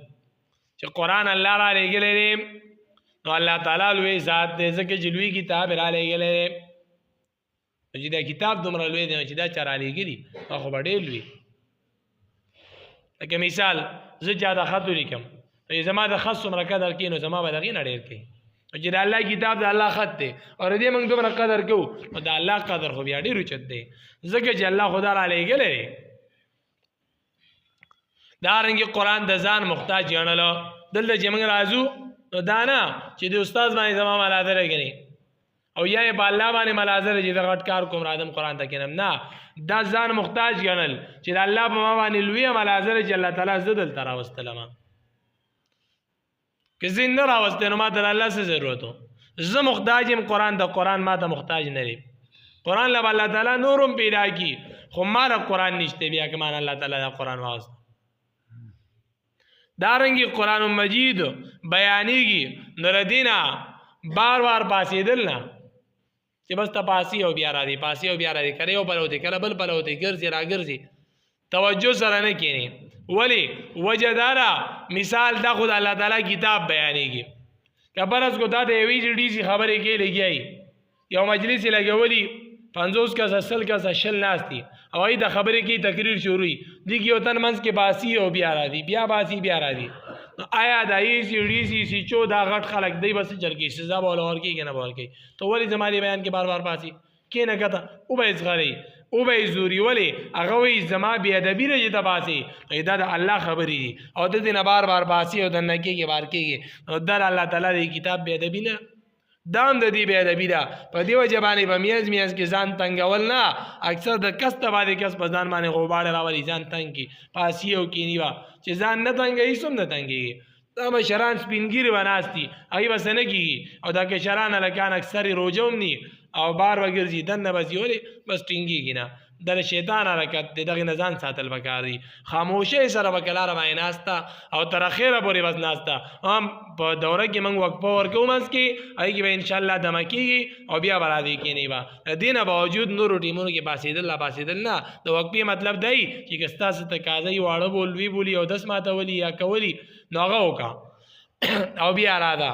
چې قرآن الله را لګلې نو الله تعالی لوی ذات دې ځکه چې لوی کتاب را لګلې چې دا کتاب دومره لوی دی چې دا چر علی ګری خو ډېر لوی لکه مثال زه جاده خط لیکم زما د خط څومره قدر کوي نو زما به دغې نه ډېر کوي چې د الله کتاب د الله خط دی او دې موږ دومره قدر کوو نو د الله قدر خو بیا ډېر اوچت دی ځکه چې الله خدا را لېږلی دی دارنګې قرآن د ځان محتاج ګڼلو دلته چې موږ راځو نو دا نه چې د استاد باندې زما ملازره ګڼي او یا په الله باندې ملازره چې د غټ کار کوم رادم قرآن ته کینم نه دا ځان محتاج ګڼل چې د الله په ما باندې لویه ملازره چې الله تعالی زه دلته راوستلم که زه نه راوستی نو ما ته د الله څه ضرورت و زه محتاج یم قرآن ته قرآن ما ته محتاج نه دی قرآن له الله تعالی نورم پیدا کی خو ما له قرآن نشته بیا که ما الله تعالی دا قرآن واوست دارنګې قرآن مجید بیانېږي نو ردینه بار بار پاسېدل نه چې بس ته پاسی او بیا را دی پاسی او بیا را دی کله یو پلوتی کله بل پلوتی ګرځي را ګرځي توجه سره نه کینی ولی وجه دارا مثال دا خود الله تعالی کتاب بیانېږي که برس کو دا د یوې ډیسي خبرې کې لګیایي یو مجلس یې لګولی 50 کسه 100 کسه 100 ناستي او ای د خبرې کې تقریر شروع دی یو تن منځ کې باسی او بیا را دی بیا باسی بیا را دی آیا دا ایسی ډیسی سی چو دا غټ خلک دی بس چل کې سزا بول اور کې نه بول کې تو ولی زماري بیان کې بار بار باسی کې نه کته او به ازغری او به زوري ولی هغه وی زما بی ادبی رې ته باسی دا د الله خبرې دي او د دې نه بار بار باسی او د نه کې بار کې او در الله تعالی دی کتاب بی ادبی نه دام د دې بی ادبی دا په دیو جبانی په میاز کې ځان تنگول نه اکثر د کس ته باندې کس په ځان باندې غوباړه راولي ځان تنگ کی پاسیو کې نیوا چې ځان نه تنگي سم نه تنگي دا مشران سپینګری وناستی هغه بس نه کیږي او دا کې شران لکان اکثر روجوم ني او بار وګرځي دنه بزیولي بس ټینګي نه در شیطان حرکت دغه نزان ساتل وکاري خاموشه سره وکلار باندې ناستا او تر اخره پورې بس ناستا هم په دوره کې موږ وقفه ورکو مس کې اي کې به ان شاء الله دمکیږي او بیا برادي کې نه با دینه باوجود نور ټیمونو کې باسیدل نه د وقفه مطلب دی چې کستاسه تقاضي واړه بولوي بولی او 10 ماته ولي یا کولی نوغه وکا او بیا رادا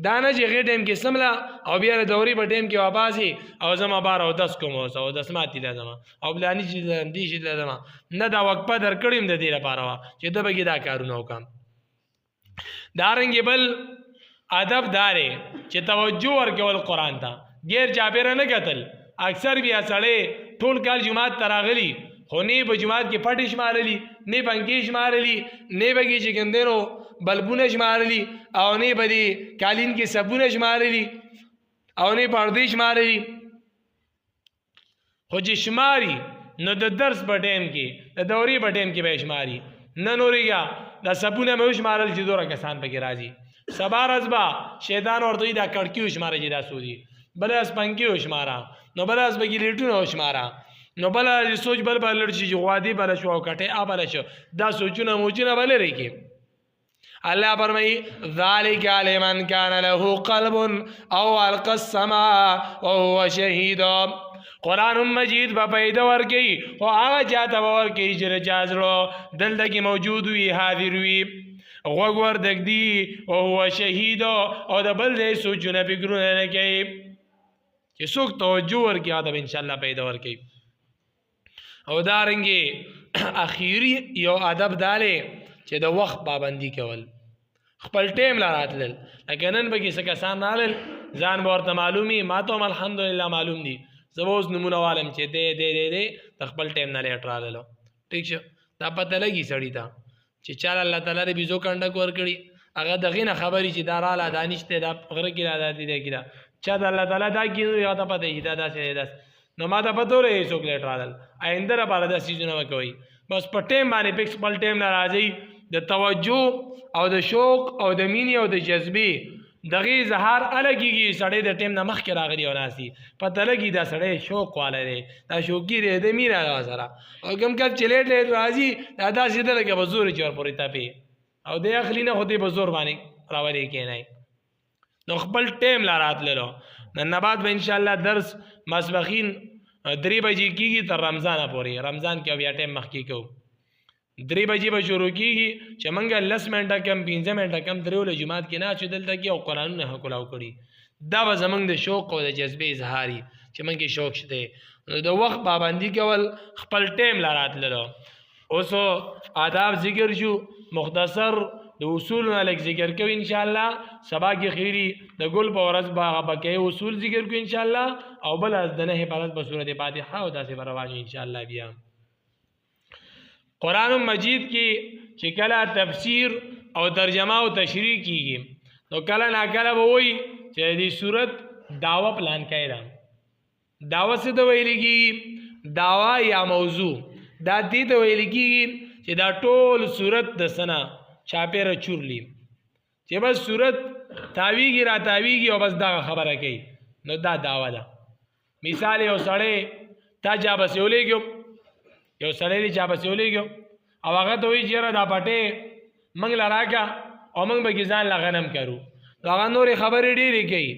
دانه چې غیر ټیم کې سملا او بیا دوري په ټیم کې واباسي او زما بار او 10 کوم او 10 ماتي لازم او بلانی چې دې شي لازم نه دا وقفه درکړم د دې لپاره چې د بګی دا کارونه وکم دارنګ بل ادب دارې چې توجه ورکول قران ته غیر چاپیره نه قتل اکثر بیا سړی ټول کال جماعت ته راغلی خو نه په جماعت کې پټ شمارلی نه بنګې شمارلی نه بګې چې ګندنو بلبونه شمارلی او نه بدی کالین کې سبونه شمارلی او نه پردې شمارلی خو چې شماري نو د درس په ټیم کې د دوري په ټیم کې به شماري نه نورېږه دا سبونه مې وشمارل چې دوره کسان پکې راځي سبا ورځ به شیطان ورته دا کړکي وشماره چې دا سودي بله از پنکې وشماره نو بله از به ګلیټونه وشماره نو بله سوچ بل لړ شي چې غوادي بله شو او کټې بله شو دا سوچونه موچونه به لرې کې الله فرمایي ذلک لمن کان له قلب او القى السماء وهو شهید قرآن مجید با پیدا ورکی او هغه چاته ورکی چې رجازلو دلته کې موجود وي حاضر وي غوږ وردږدي او هو شهید او د بل ځای سوچونه فکرونه نه کوي چې څوک توجه ورکړي هغه به انشاءالله پیدا ورکوي او دارنګې اخیری یو ادب دالی چې د وخت پابندي کول خپل ټیم لا راتلل لکه نن به کې څه کسان رالل ځان به ورته معلومي ما ته هم الحمدلله معلوم دي زه به اوس نمونه والم چې دی د خپل ټیم نه لیټ راللو ټیک شو دا پته لګي سړي ته چې چاله الله تعالی د بیزو کنډک ورکړي هغه دغې نه خبرې چې دا راله دا نشته دا غره کې را دی دی کې دا چا د الله تعالی دا کینو یا ته پته دا داسې داس نو ما ته پته ورې څوک لیټ رالل آینده لپاره دا سیزونه وکوي بس په ټیم باندې پکس خپل ټیم نه راځي د توجه او د شوق او د مینې او د جذبې دغې اظهار الګيږي سړی د ټیم نه مخکې راغلی او ناسي پته لګي دا سړی شوق والا دی دا شوقي دی د مینا سره او کوم کله چې لیټ راځي دا داسې ده لکه په زور چور پورې تپې او د اخلي نه خو دې په زور باندې راولې کېنای نو خپل ټیم لا راتللو نن بعد به انشاءالله درس مسبخین 3 بجې کېږي تر رمضانه پورې رمضان کې بیا ټیم مخکې کوو 3 بجې به شروع کېږي چې موږ 10 منټه کم 15 منټه کم درېوله جماعت کې ناست یو دلته کې او قرآنونه حکلاو کړي دا به زموږ د شوق او د جذبې اظهاري چې موږ کې شوق شته د وخت پابندي کول خپل ټیم لا راتللو اوس آداب ذکر شو مختصر د اصول لک ذکر کوي انشاءالله سبا کې خیری د ګل په ورځ باغ بکې اصول ذکر کوي انشاءالله او بل از د نه حفاظت په سورۃ فاتحه او داسې رواني انشاءالله بیا قرآن مجید کې چې کله تفسیر او ترجمه او تشریح کیږي نو کله نا کله به وایي چې دې صورت داوا پلان کړی دا داوا څه ته ویل کېږي داوا یا موضوع دا دې ته ویل کېږي چې دا ټول صورت د سنا چاپیره چورلی چې بس صورت تاویږي را تاویږي او بس دا خبره کوي نو دا داوا ده مثال یو سړی تا چا بس یو لګو یو سړی دی چا بس یو لګو او هغه ته وایي چېره دا پټې موږ له راکړه او موږ به کې ځان له غنم کرو نو هغه نورې خبرې ډېرې کوي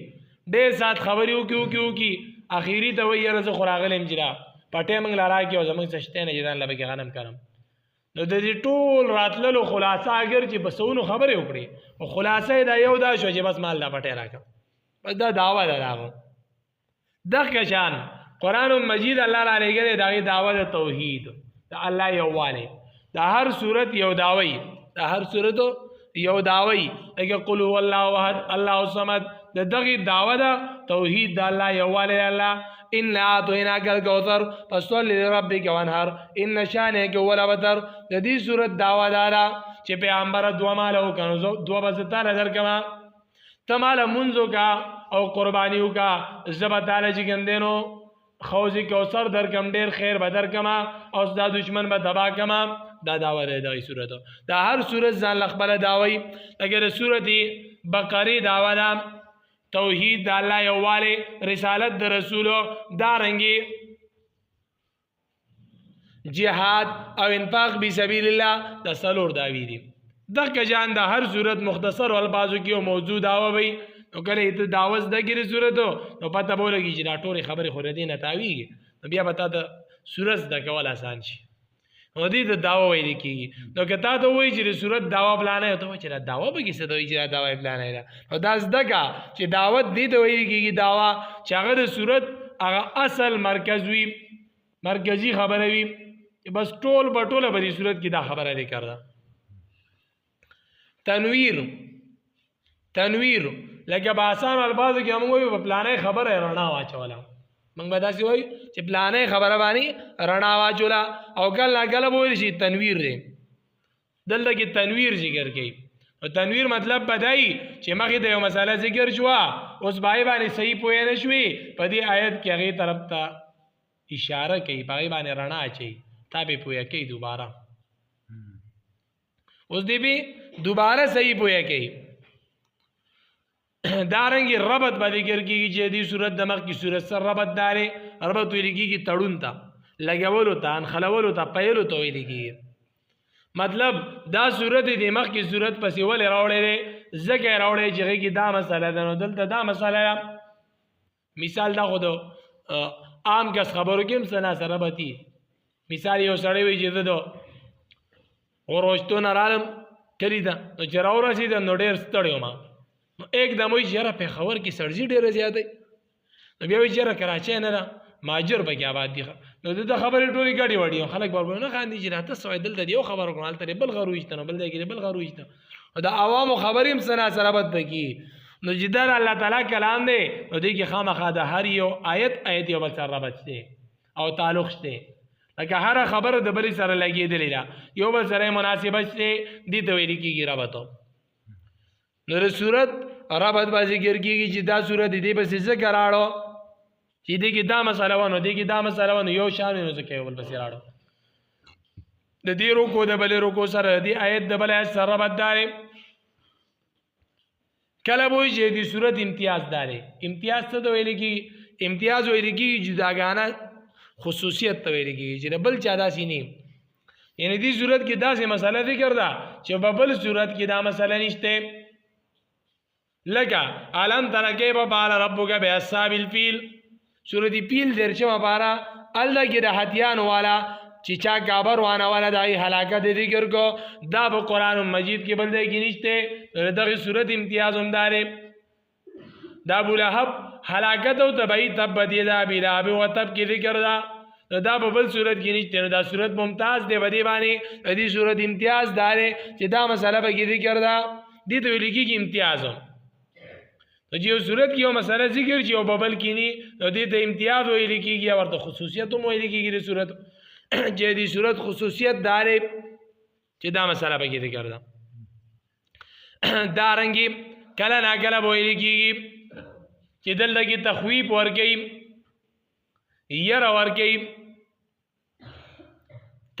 ډېر سات خبرې وکړي اخیري ته وایي یاره زه خو راغلی یم چې را پټې موږ له راکړي او زموږ څه شته نه چې ځان له به کې غنم کرم نو د دې ټول راتللو خلاصه اگر چې بسونو خبرې وکړي او خلاصه دا یو دا شو چې بس مال لا پټې راکړه بس دا دعوه ده داغه دغه شان قرآن مجید الله را لګره دا دعوه د توحید د الله یووالی دا هر صورت یو داوی دا هر صورت یو داوی لکه قل هو الله احد الله الصمد دغه دعوه ده توحید د الله یووالی الله ان اعطیناک الکوثر فصل لربک وانحر ان شانک هو الابتر د دې صورت دعوه دارا چې پیغمبر دوه مالو کنو دوه بزتاله درکما تماله منځو کا او قربانیو کا زبتاله چې ګندینو خوزی کوثر درکم ډیر خیر به درکما او دا دشمن به تبا کما دا دعوه ده د صورت دا هر صورت ځان خپل دعوی اگر صورت بقره دعوه ده توحید د الله یووالی رسالت د رسولو دارنګي جهاد او انفاق بی سبیل الله د سلور داوی دي دغه جان د هر صورت مختصر او الفاظو کې موضوع داوه وي نو کله ته داوز دګری صورت نو پته بولږي چې دا ټول خبره خو ردی نه تاویږي نو بیا به تا د صورت د کول آسان شي نو دې د داوا ویل کیږي نو که تا ته وایي چې د صورت داوا پلانه ته وایي چې دا داوا به کیسه دوی چې دا داوا پلانه ده او دا زدګه چې دعوت دې ته ویل کیږي داوا چې هغه د صورت هغه اصل مرکز وي مرکزی خبره وي بس ټول بټوله په دې صورت کې دا خبره دې کړه تنویر لکه با آسان الفاظو کې موږ په پلانې خبره رڼا واچوله موږ به داسې وایو چې پلانې خبره باندې رڼا واچوله او کله کله به ویل شي تنویر دی دلته کې تنویر ذکر کوي او تنویر مطلب بدای چې مخې ته یو مسله ذکر شوه اوس باندې باندې صحیح پوه نه شوي په دې آیت کې هغې طرف ته اشاره کوي په هغې باندې رڼا اچوي تا به پوه کوي دوباره اوس دې به دوباره صحیح پوه کوي دارنګې ربط به ذکر کېږي چې دې صورت د مخکې صورت سره ربط دارې ربط ویل کېږي تړون ته لګولو ته انخلولو ته پیلو ته ویل کېږي مطلب دا صورت د مخکې صورت پسې ولې راوړی دی ځکه یې راوړی چې هغې کې دا مسله ده نو دلته دا مسله ده مثال دا خو د عام کس خبرو کې هم څه ناسه ربط وي مثال یو سړی وایي چې زه د غروشتو نه رالم کلي ته نو چې راورسېدم نو ډېر ستړی وم نو एकदम وایي چې یاره پېښور کې سړزي ډېره زیات دی نو بیا وایي چې یاره کراچۍ نه ده ماجر پکې آباد دي نو د خبرې ټولې ګډې وړي خلک به نه خاندي چې راته سوی دلته د یو خبره کړو هلته بل غر وویشته نو بل ځای کې بل غر وویشته او د عوامو خبرې هم څه ناسه ربط پکې نو چې دا د الله تعالی کلام دی نو دې کې خامخا د هر یو آیت یو بل سره ربط شته او تعلق شته لکه هره خبره د بلې سره لګېدلې ده یو بل سره مناسبت شته دې ته ویل کېږي ربط نو د صورت ربط به ذکر کېږي چې دا صورت دې پسې ذکر راړو چې دې کې دا مسله ونه دې کې دا مسله ونه یو شان نو ځکه یو بل پسې راړو د دې رکو د بلې رکو سره دې آیت د بلې آیت سره ربط داري کله وایي چې دې صورت امتیاز داري امتیاز څه ته ویل کېږي امتیاز ویل کېږي جداګانه خصوصیت ته ویل کېږي چې بل چا داسې نه یعنی دې صورت کې داسې مسله ذکر ده چې په بل صورت کې دا مسله نشته لکه علم تر کیف فعل ربک باصحاب الفیل سورۃ پیل درچمه پارا الله کې د هتیان والا چې چا کابر وانه والا دای هلاکت ذکر کو دا په قران مجید کې بل دی کې نشته دغه سورۃ امتیاز هم دارې دا ابو لهب هلاکت او تبعی تب یدا بلاب او تب کې ذکر دا په بل سورۃ کې نشته دا سورۃ ممتاز دی ودی باندې دې سورۃ امتیاز دارې چې دا مسله به کې ذکر دا دې ته ویل کېږي امتیاز تو چې یو صورت کې یو مسله ذکر چې یو ببل کینی نو دې ته امتیاز ویل کېږي او ورته خصوصیت هم ویل کېږي د صورت چې دې صورت خصوصیت دارې چې دا مسله پکې ذکر ده دارنګې کله نا کله ویل کېږي چې دلته کې تخویف ورکوي یره ورکوي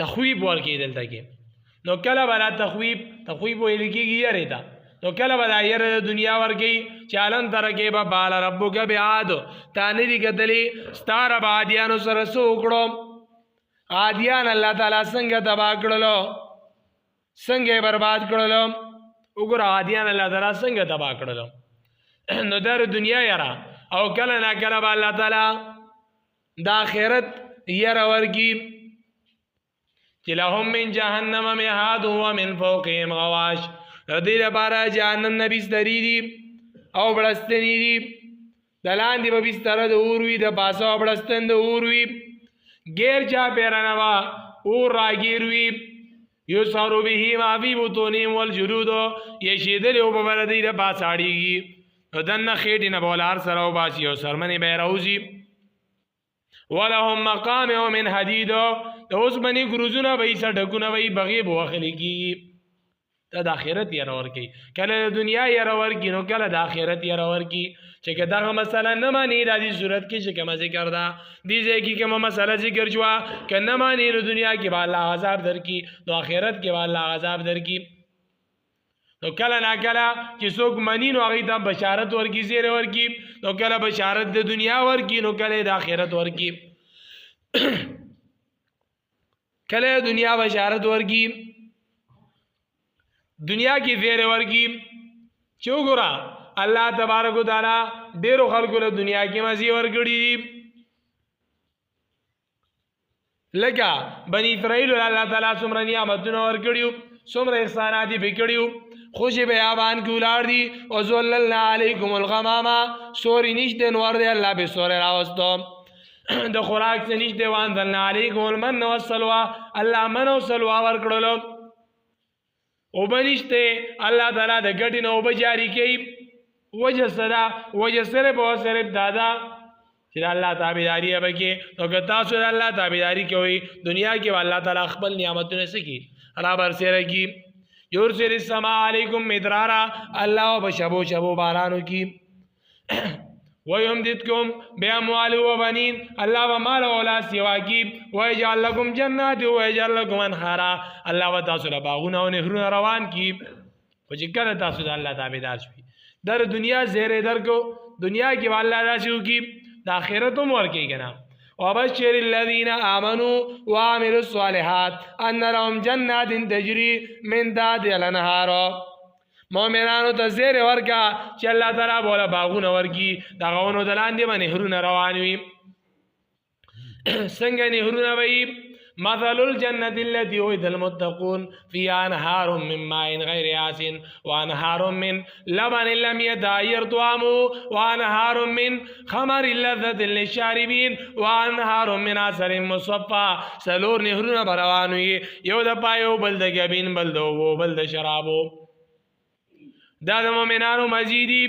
تخویف ورکوي دلته کې نو کله بلا تخویف ویل کېږي یره ته نو کله به دا یره د دنیا ورکوي چې الم تر کیف فعل ربک بعاد تا نه دي کتلي ستا رب عادیانو سره څه وکړو عادیان الله تعالی څنګه تباه کړلو څنګه برباد کړلو وګوره عادیان الله تعالی څنګه تباه کړلو نو در دنیا یره او کله نا کله به الله تعالی د آخرت یره ورکي چې لهم من جهنم مهاد ومن فوقهم غواش دې لپاره جهنم نه بسترې دي او بړستنې دي د لاندې به بستره د اور وي د پاسه به بړستن د اور وي ګیر چا پیرانه به اور راګیر وي یسهر به ما فی بطونهم والجلود یشیدلې اوبه به د دوی د پاسه اړېږي نو دننه خېټې نه به ولار سره وباسي او څرمنې به یې راوځي ولهم مقامع من حدید د اوسپنې ګروزونه به یې څټکونه به یې بغې به وخلي کېږي دا د آخرت یره ورکي کله د دنیا یره ورکي نو کله د آخرت یره ورکي چې که دغه مسله نه مانی د دې صورت کې چې کومه ذکر ده دې ځای کې کومه مسله ذکر شوه که نه مانی نو دنیا کې به الله عذاب درکړي نو آخرت کې به الله عذاب درکړي نو کله نا کله چې څوک مني نو هغې ته بشارت ورکي زیری ورکي نو کله بشارت د دنیا ورکي نو کله د آخرت ورکي کله دنیا بشارت ورکي دنیا کی زیر ورکی چو گرا اللہ تبارک و تعالی ډیرو خلکو له دنیا کې مزي ورګړي لکه بنی اسرائیل الله تعالی څومره نعمتونه ورګړيو څومره احسانات یې وکړيو خوشي بیابان کې ولار دي او ذللنا علیکم الغمامه سوري نشته نور دی الله به سوري راوستو د خوراک څه نشته وانزلنا علیکم المن والسلوى الله من او سلوى ورکړلو او بنشته الله تعالی د ګټې نه او جاری کوي وجه سره په صرف دادا چې الله تابعداري وکړي. نو که تاسو د الله تابعداري کوئ دنیا کې الله تعالی خپل نعمتونه سکی را برسېره کی. یرسل السماء علیکم مدرارا الله بشبو شبو بارانو کی. ويمددكم بأموال وبنين الله ومال اولاد سوا کی. ويجعل لكم جنات ويجعل لكم انهارا الله وتعالى باغونه او نهرونه روان کی. خو چې کله تاسو د الله تابعدار شئ در دنیا زیره درکو دنیا کې الله راشو کی د آخرت هم ورکی کنه. وبشر الذين آمنوا وعملوا الصالحات ان لهم جنات تجري من تحتها الانهار. مومنانو ته زیر ورکا چې الله تعالی بوله باغونه ورکی د غونو د لاندې باندې نهرونه روان وي. څنګه نهرونه وي؟ مثل الجنة التي وعد المتقون فيها أنهار من ماء غير آسن وأنهار من لبن لم يتغير طعمه وأنهار من خمر لذة للشاربين وأنهار من عسل مصفى. سلور نهرونه بروان وي یو د پایو بل د ګبین بل د اوبو بل د شرابو. دا د مومنانو مزیدی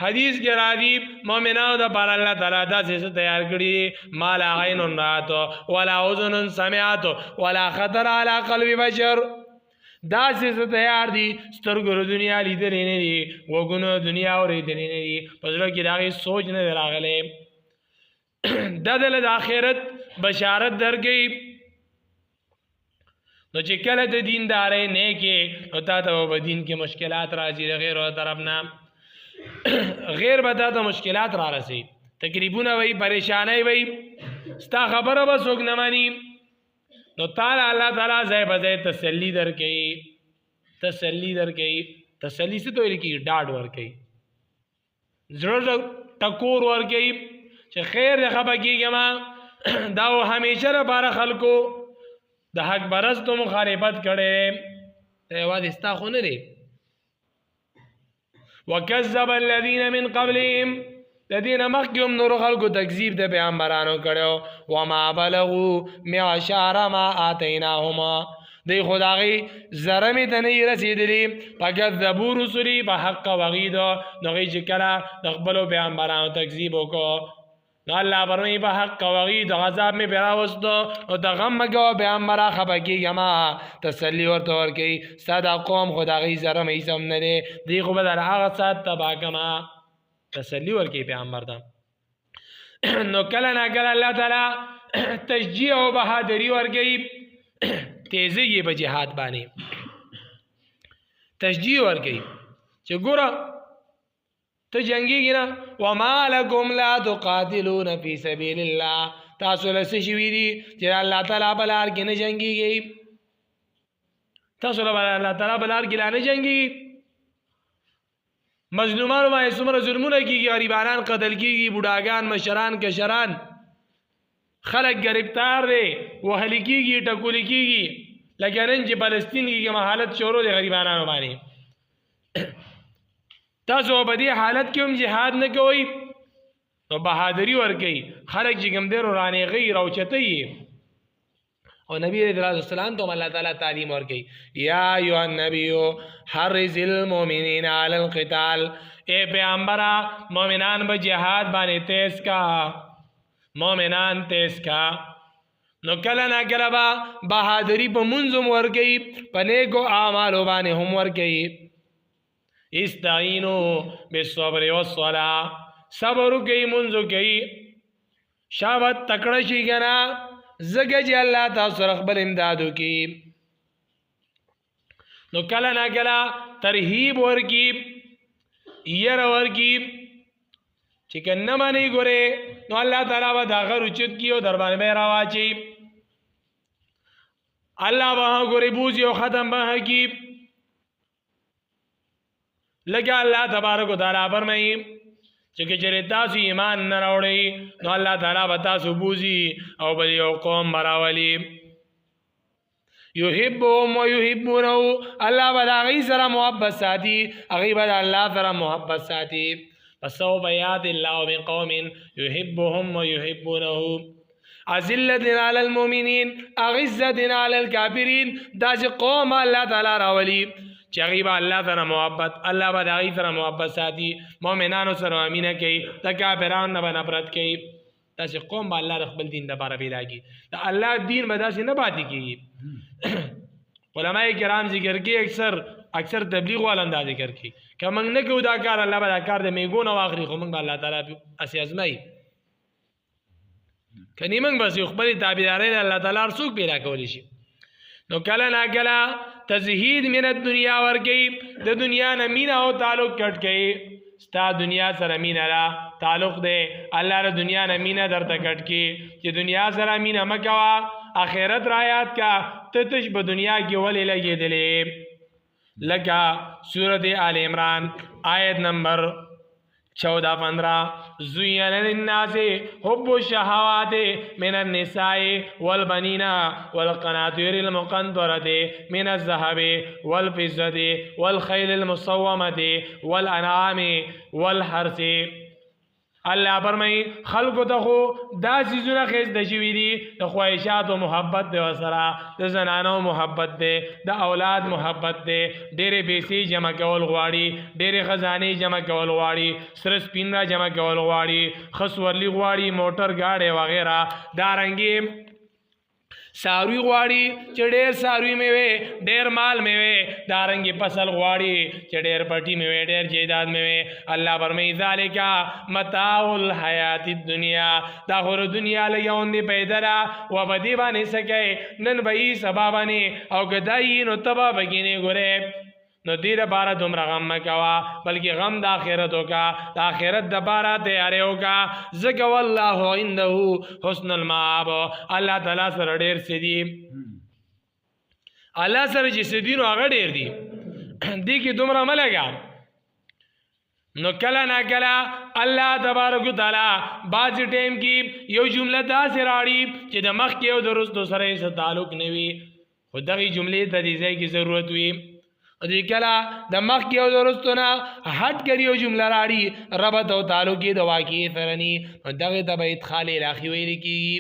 حدیث کې راځي مومنانو د پر الله تعالی داسې تیار کړي ما لا عین رات ولا اذن سمعت ولا خطر علی قلب بشر. داسې تیار دي سترګو دنیا لیدلې نه دي وګونو دنیا اورېدلې نه دي په زړه کې دغه سوچ نه راغلی. د آخرت بشارت درکړي. نو چې کله د دیندارۍ نه کې نو تا ته په دین کې مشکلات راځي د غیرو طرف نه غیر به تا ته مشکلات را رسي تقریبونه وي پریشانۍ وي ستا خبره به څوک نه مني. نو تعالی الله تعالی ځای په ځای تسلی درکوي. تسلی تسلی څه ته ویل کېږي؟ ډاډ ورکوي زړه ټکور ورکوي چې خیر د خفه کېږم دا همیشه لپاره خلکو د حق پرستو مخالفت کړي ته یوازې ستا خو نه دی. وکذب الذین من قبلهم د دې نه مخکې هم نورو خلکو تکذیب د پیغمبرانو کړی وما بلغوا معشار ما آتیناهما دی خو د هغې ذره مې ته نه رسېدلي فکذبوا رسلي په حق وغید. نو هغوی چې کله د خپلو پیغمبرانو تکذیب وکړو نو الله فرمایي په حق وغید عذاب مې پرې راوستو نو ته غم مه کوه پیغمبره خفه کېږه تسلي ورته ورکوي ستا دا قوم خو د هغوی ذره مې هېڅ هم نه دی دی خو به در هغه ساعت تباه کړمه تسلي ورکوي پیغمبر ته. نو کله نا کله الله تعالی تشجیع او بهادري ورکوي تیزی په جهاد باندې تشجیع ورکوي چې ګوره ته جنگیږي نه وما لکم لا تقاتلون فی سبیل الله تاسو له څه شوي دي چې الله تعالی په لار کې نه جنګیږئ. تاسو له الله تعالی په لار کې لا نه جنګیږئ. مظلومانو باندې څومره ظلمونه کېږي غریبانان قتل کېږي بوډاګان مشران کشران خلک گرفتار دی وهلی کېږي ټکولی کېږي لکه نن چې فلسطین کې کومه حالت شروع دی غریبانانو باندې. تاسو په دې حالت کې هم جهاد نه کوئ نو بهادري ورکوي خلک چې کوم دی رانیغئ راوچتئ. او نبی علیہ السلام ته الله تعالی تعلیم ورکوي یا ایها النبی حرض المؤمنین علی القتال. اے پیغمبره مؤمنان به جهاد باندې تیز کا مؤمنان تیز کا. نو کله نا کله به بهادري په منځ هم ورکوي په نیکو اعمالو باندې هم ورکوي. استعینوا بالصبر والصلاة صبر کوي منځو کوي شابت تکړه شي کنه زګه چې الله تاسو سره خپل امداد وکړي. نو کله نا کله ترهیب ورکي ير ورکي چې کنه باندې ګوره نو الله تعالی به دا غر اوچت کیو در باندې به راواچي الله به ګوره بوزي او ختم به کی لکه الله تبارک وتعالى فرمایي چې چېرې تاسو ایمان نه راوړئ نو الله تعالی به تاسو بوزي او به یو قوم براولي یحبهم ویحبونه الله به د هغوی سره محبت ساتي هغوی به د الله سره محبت ساتي. فسوف یأتی الله بقوم یحبهم ویحبونه اذلة علی المؤمنین اعزة علی الکافرین. دا چې قوم الله تعالی راولي چې هغوی به الله سره محبت الله به د هغوی سره محبت ساتي مؤمنانو سره مینه کوي د کافرانو نه به نفرت کوي داسې قوم به الله د خپل دین دپاره پیدا کړي د الله دین به داسې نه پاتې کېږي علماء کرام ذکر کوي اکثر تبلیغ والا دا ذکر کوي که موږ نه کوو دا کار الله به دا کار د میږو نه واخلي خو موږ به الله تعالی هسې ازمایي کنی موږ بس یو خپلې تابعدارۍ نه الله تعالی هر څوک پیدا کولی شي نو کله ناکله تزهید من الدنیا ورکوي د دنیا نه مینه او تعلق کټ کوي ستا دنیا سره مینه را تعلق دی الله د دنیا نه مینه درته کټ کړي چې دنیا سره مینه مه کوه آخرت را یاد کا ته تش په دنیا کې ولې لګېدلې لکه سورت آل عمران آیت نمبر 14-15 زین للناس حب الشهوات من النساء والبنین والقناطیر المقنطرة من الذهب والفضة والخيل المصومة والانعام والحرث الله فرمای خلقو ته خو دا چیزونه خېزده شوي دي د خواهشاتو محبت دی ورسره د زنانو محبت دی د اولاد محبت دی ډېرې پیسې جمع کول غواړي ډېرې خزانې جمع کول غواړي سره سپین را جمع کول غواړي ښه سورلي غواړي موټر ګاډی وغیره دارنګې ساروی غواړي چې ډېر ساروی میوې ډېر مال میوې دارنګې فصل غواړي چې ډېر پټي میوې ډېر جیداد میوې الله فرمایي ذالک متاع الحیات الدنیا دا خو د دنیا لګون دی پیدا ده و په دې باندې څه کوې نن به یې سبا باندې او که دا یي نو ته به بګینې ګورې نو دې دپاره دومره غم مه کوه بلکې غم د آخرت وکړه د آخرت دپاره تیاری وکړه ځکه والله عنده حسن المآب الله تعالی سره ډېر څه دي الله سره چې څه دي نو هغه ډېر دي دې کې دومره مه لګه نو کله نا کله الله تبارک وتعالی بعض ټیم کې یو جمله داسې راړي چې د مخکې او د وروستو سره یې څه تعلق نه وي خو دغې جملې ته دې ځای کې ضرورت وي دې کله د مخکې او د وروستو نه هټ کړي یو جمله راړي ربط او تعلق یې د واقعې سره ني نو دغې ته به ادخال الهي ویل کېږي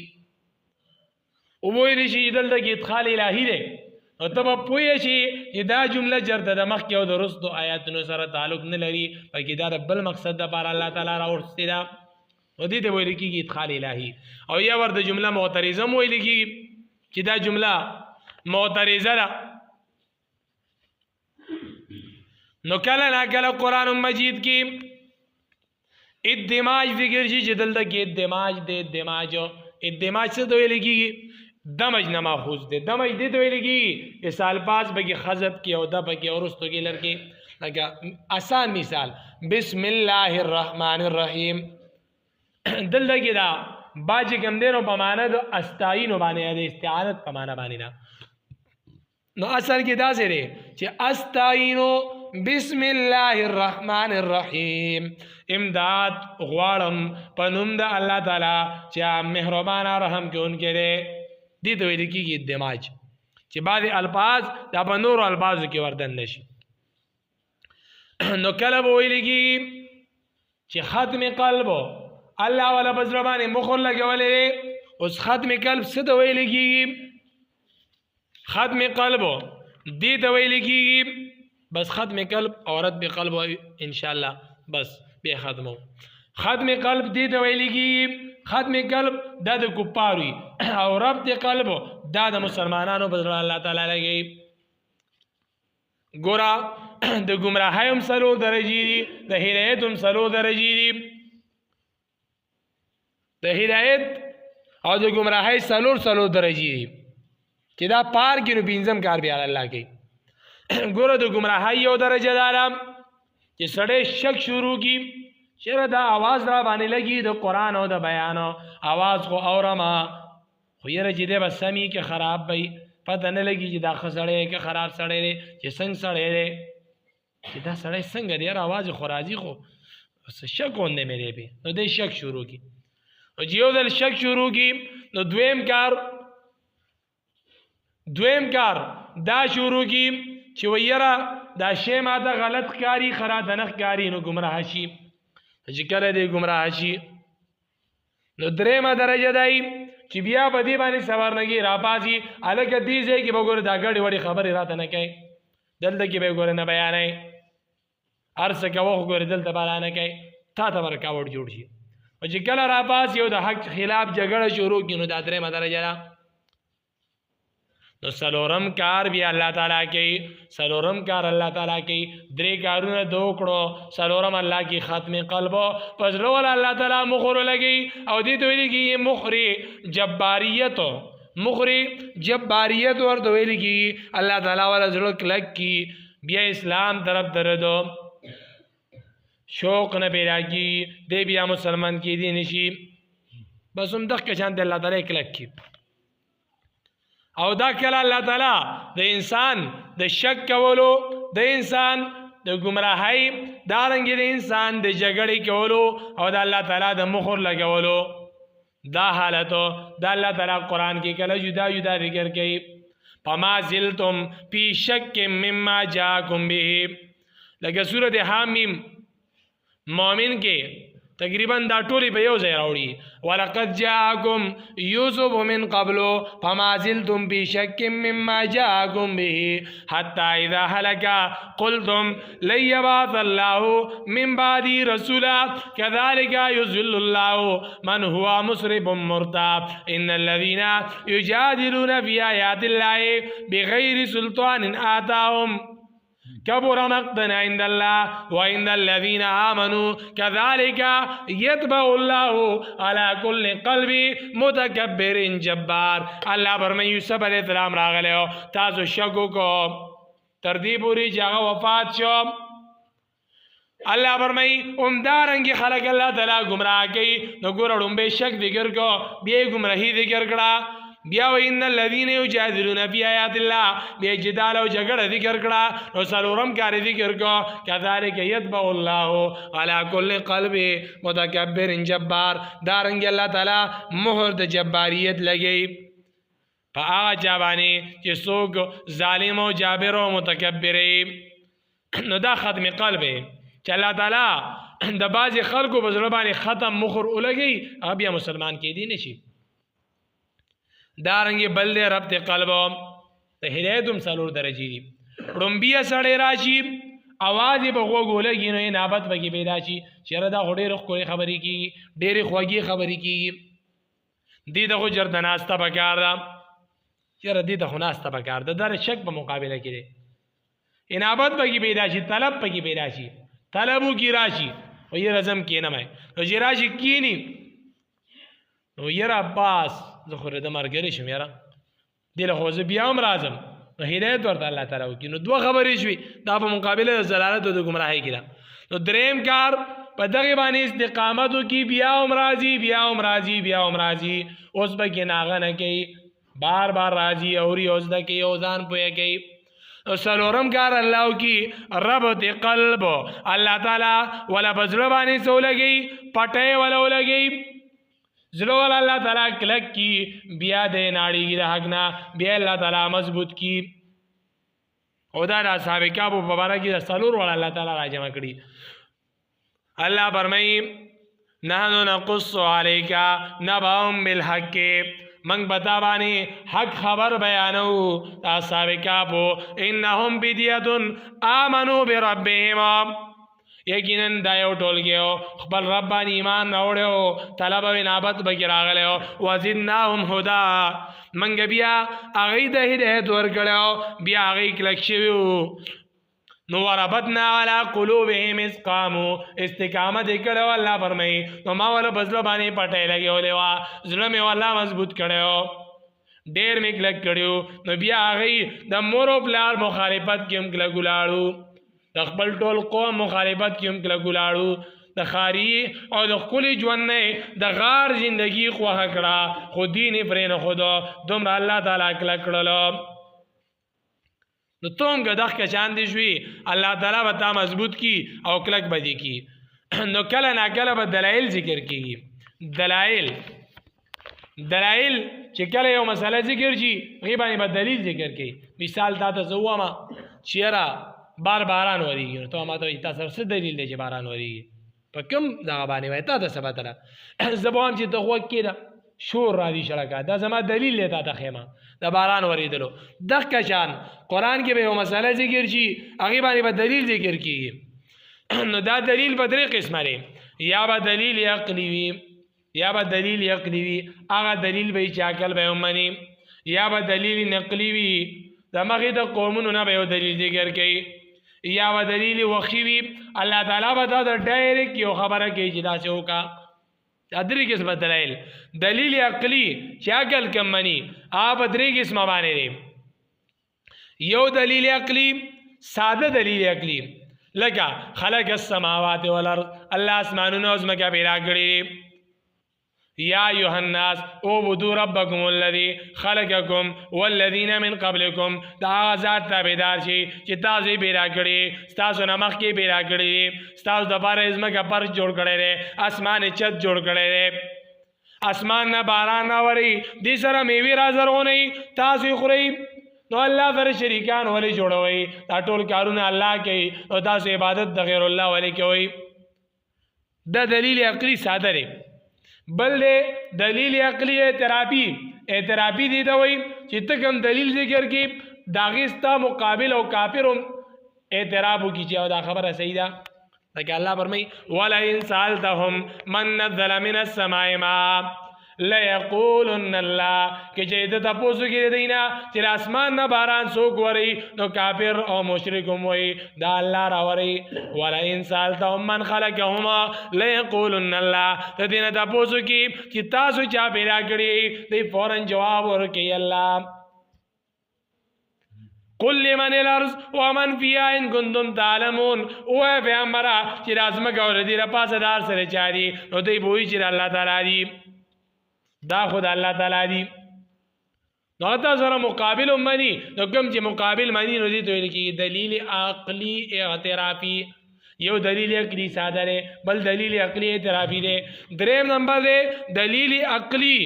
وویلی شي دلته کې ادخال الهي دی نو ته به پوه شي چې دا جمله چېرته د مخکې او د وروستو آیاتونو سره تعلق نه لري بلکې دا د بل مقصد دپاره الله تعالی راوستې ده نو دې ته ویل کېږي ادخال الهي او یا ورته جمله معترضه هم ویل کېږي چې دا جمله معترضه ده نو کله نا کله قرآن مجید کې ادماج ذکر شي چې دلته کې ادماج دی ادماج څه ته ویل کېږي دمج نه ماخوذ دی دمج دې ته ویل کېږي چې سالپاس به کې حذف کې او ده به کې او وروستو کې لر کې لکه آسان مثال بسم الله الرحمن الرحیم دلته کې دا با چې کوم دی نو په معنا د استعینو باندې د استعانت په معنا باندې نه نو اصل کې داسې دی چې استعینو بسم الله الرحمن الرحیم امداد غواړم په نوم د الله تعالی چې مهربان رحم کوونکی دی دې ته ویل کېږي ادماج چې بعضې الفاظ دا په نورو الفاظو کې وردن نشي نو کله به ویل کېږي چې ختم قلب الله والا په زړه باندې مخور لګولی دی اوس ختم قلب څه ته ویل کېږي ختم قلب دې ته ویل کېږي بس ختم قلب اور رد قلب انشاءاللہ بس بے ختمو ختم قلب دې ته ویل کېږي ختم قلب دا د کفار وي او ربط قلب دا د مسلمانانو په زړه الله تعالی لګوي ګوره د ګمراهۍ هم څلور درجې دي د هدایت هم څلور درجې دي د هدایت او د ګمراهۍ څلور درجې دي چې دا پار کې نو پنځم کار بیا الله کوي ګوره د ګمراهۍ یو درجه دا ده چې سړی شک شروع کړي چېرې دا اواز را باندې لګي د قرآن او د بیانو اواز خو اورم خو یاره چې دی به سمي که خراب به پته نه لګي چې دا ښه سړی دی که خراب سړی دی چې څنګه سړی دی چې دا سړی څنګه دی یاره اواز خو راځي خو څه شک غوندې مې دی پې نو دی شک شروع کړي او چې یو ځل شک شروع کړي نو دویم کار دا شروع کړي چې ویره دا شی ماته غلط ښکاري خراته نه ښکاري نو ګمراه شي چې کله دی ګمراه شي نو درېیمه درجه دی چې بیا په دې باندې سوارنګي راپاسي هلکه دې ځای کې به ګوره دا ګډې وډې خبرې راته نه کوي دلته کې به ګوره نه بیانای هر څه کوه ګوره دلته بالا نه کوي تا ته رکاوټ جوړ شي او چې کله را پاس یو د حق خلاف جګړه شروع کړي نو دا درېمه درجه ده نو څلورم کار بیا الله تعالی کوي څلورم کار الله تعالی کوي درې کارونه دو کړو څلورم الله کی ختم قلب پس لول الله تعالی مخور لګي او دې ته ویل کی مخری جباریت مخری جباریت ورته ویل کی الله تعالی ولا زړه کلک کی بیا اسلام طرف دردو شوق نه پیدا کی دې بیا مسلمان کی دي نشي بس هم دغه شان د الله تعالی کلک کی او دا کله الله تعالی د انسان د شک کولو د انسان د گمراهۍ دارنګ د انسان د جګړې کولو او د الله تعالی د مخور لګولو دا حالتو د الله تعالی قرآن کې کله جدا جدا ذکر کوي فما زلتم فی شک مما جاءکم به لکه سورۃ حامیم مومن کې تقریبا دا ټولې په یو ځای راوړي ولقد جاءکم یوسف من قبل فما زلتم فی شک مما جاءکم به حتى اذا هلك قلتم لن يبعث الله من بعد رسولا كذلك يضل الله من هو مسرف مرتاب ان الذين يجادلون في آيات الله بغير سلطان آتاهم كبر مقتا عند الله وعند الذين آمنوا كذلك يتبع الله على كل قلب متكبر جبار الله فرمایي یوسف علیہ السلام راغله تاسو شکو کو تردی پوری جگہ وفات شو الله فرمایي عمدارنګ خلق الله تعالی گمراه کوي نو ګورړم به شک ذکر کو بیا گمراهی ذکر کړه بیا وان الذين يجادلون في آيات الله بیا جدال او جګړه ذکر کړه نو څلورم کار ذکر کو كذلك يتبع الله على كل قلب متكبر جبار دارنګ الله تعالی مہر د جباریت لګي په هغه چابانی چې څوک ظالم او جابر او متکبر نو دا ختم قلب چې الله تعالی د باز خلکو په ځړ باندې ختم مخر ولګي بیا مسلمان کې دي نشي دارنګ بل دې رب ته قلب ته هدایتم څلور درجې دي رمبیا سړی راشي आवाज به وګولګي نو نابت بګي پیدا شي چیرې دا غډې رخ کوي خبرې کی ډېرې خوږی خبرې کی دې دغه جردناسته بکار دا چیرې دې دغه ناسته بکار دا در شک په مقابله کې انابت بګي پیدا شي طلب بګي پیدا شي طلبو کی راشي او یې رزم کې نه مې نو چې راشي کینی نو یې عباس زه خو د مرګري شم یاره دله خو زه بیا هم راځم نو هدایت ورته الله تعالی وکړي نو دوه خبرې شوي دا په مقابله د ضلالت او د ګمراهۍ کې ده نو دریم کار په دغه باندې استقامت وکړي بیا هم راځي بیا هم راځي بیا هم راځي اوس به کې ناغه نه کوي بار بار راځي اوري اوس د کې او ځان پوهه کوي څلورم کار الله وکړي ربط قلب الله تعالی ولا بزړه باندې سولګي پټه ولا ولګي زلول الله تعالی کلک کی بیا دے ناڑی گی دا حقنا بیا اللہ تعالی مضبوط کی او دا اصحاب کعب مبارک کی دا سلور والا اللہ تعالی را جمع کری اللہ فرمائی نحنو نقص علیکا نباهم بالحق منگ بتا بانی حق خبر بیانو اصحاب کعب انہم بدیتن آمنو بربهم یقینا دا یو ټولګیو خپل رب باندې ایمان راوړیو طلب او انابت به راغلیو وزدناهم هدا منګ بیا هغه د هدایت ورکړیو بیا هغه کلک شویو نو وربطنا علی قلوبهم اسقامو استقامت کړو الله فرمایي نو ما ول بزله باندې پټه لګیولې وا ظلم الله مضبوط کړو ډیر میک لګ کړو نو بیا هغه د مور او بلار مخالفت کې هم کلګولاړو د خپل ټول قوم مخالفت کې هم کله ګلاړو د خاري او د خپل ژوند نه د غار زندگی خوښه کړه خو دین پرې نه خدا دومره الله تعالی کله کړلو نو توم غدخ کې چاند شوي الله تعالی وتا مضبوط کی او کلک بدی کی نو کله نه کله به دلایل ذکر کیږي دلایل چې کله یو مسله ذکر شي غیبانی به دلیل ذکر کی مثال تا ته زوما چیرې باران وریږي نو ته ماته تاسو څه دلیل دی چې باران وریږي په کوم ځای باندې وای تاسو څه پته زبون چې ته وکړه شور را دي شړکا دا زما دلیل لیتا ته خیمه د باران وریدلو دغه شان قران کې به یو مسله ذکر شي هغه باندې به دلیل ذکر کیږي نو دا دلیل په درې قسمه لري یا به دلیل عقلی وي یا به دلیل عقلی وي هغه دلیل به چې عقل به ومني یا به دلیل نقلی وي دماغه د قومونو نه به یو دلیل ذکر کوي یا به دلیل وحی وي الله تعالی به دا ډایرکټ یو خبره کوي چې دا څه وکا درې قسمه دلایل دلیل عقلی چې عقل کم مني هغه درې قسمه باندې دي یو دلیل عقلی ساده دلیل عقلی لکه خلق السماوات والارض الله اسمانونو او زمکه پیدا کړی یا ایها الناس اعبدوا ربکم الذی خلقکم والذین من قبلکم دا ذات تابعدار شي چې تاسو پیدا کړی تاسو نه مخکې پیدا کړی تاسو د بار زمکه پر جوړ کړی دی اسمان چت جوړ کړی دی اسمان نه باران راوري دې سره میوه راځرونی تاسو خوري نو الله سره شریکان ولې جوړوي دا ټول کارونه الله کوي او تاسو عبادت د غیر الله ولې کوي دا دلیل عقلی ساده دی بل دلیل عقلی اعترافی دی دا وای چې ته کوم دلیل ذکر کی داغستا مقابل او کافر اعتراف کی چې دا خبره صحیح ده لکه الله فرمای ولا ان سالتهم من نزل من السماء ماء لا يقولن الله کہ چې د تاسو کې دینا چې اسمان نه باران سوک وری نو کافر او مشرک هم وي دا الله را وری ولا ان سالتهم من خلقهما لا يقولن الله تدین تاسو کې چې تاسو چا پیدا کړی دی فورن جواب ورکړي الله قل لمن الارض ومن فيها ان كنتم تعلمون او پیغمبره چې لازم ګور دي را پاسه دار سره چاري نو دوی بوئی چې الله تعالی دی دا خود الله تعالی دی نو تاسو سره مقابل منی نو کوم چې مقابل منی نو دي ته لکی دلیل عقلی اعترافی یو دلیل عقلی ساده دی بل دلیل عقلی اعترافی دی دریم نمبر دی دلیل عقلی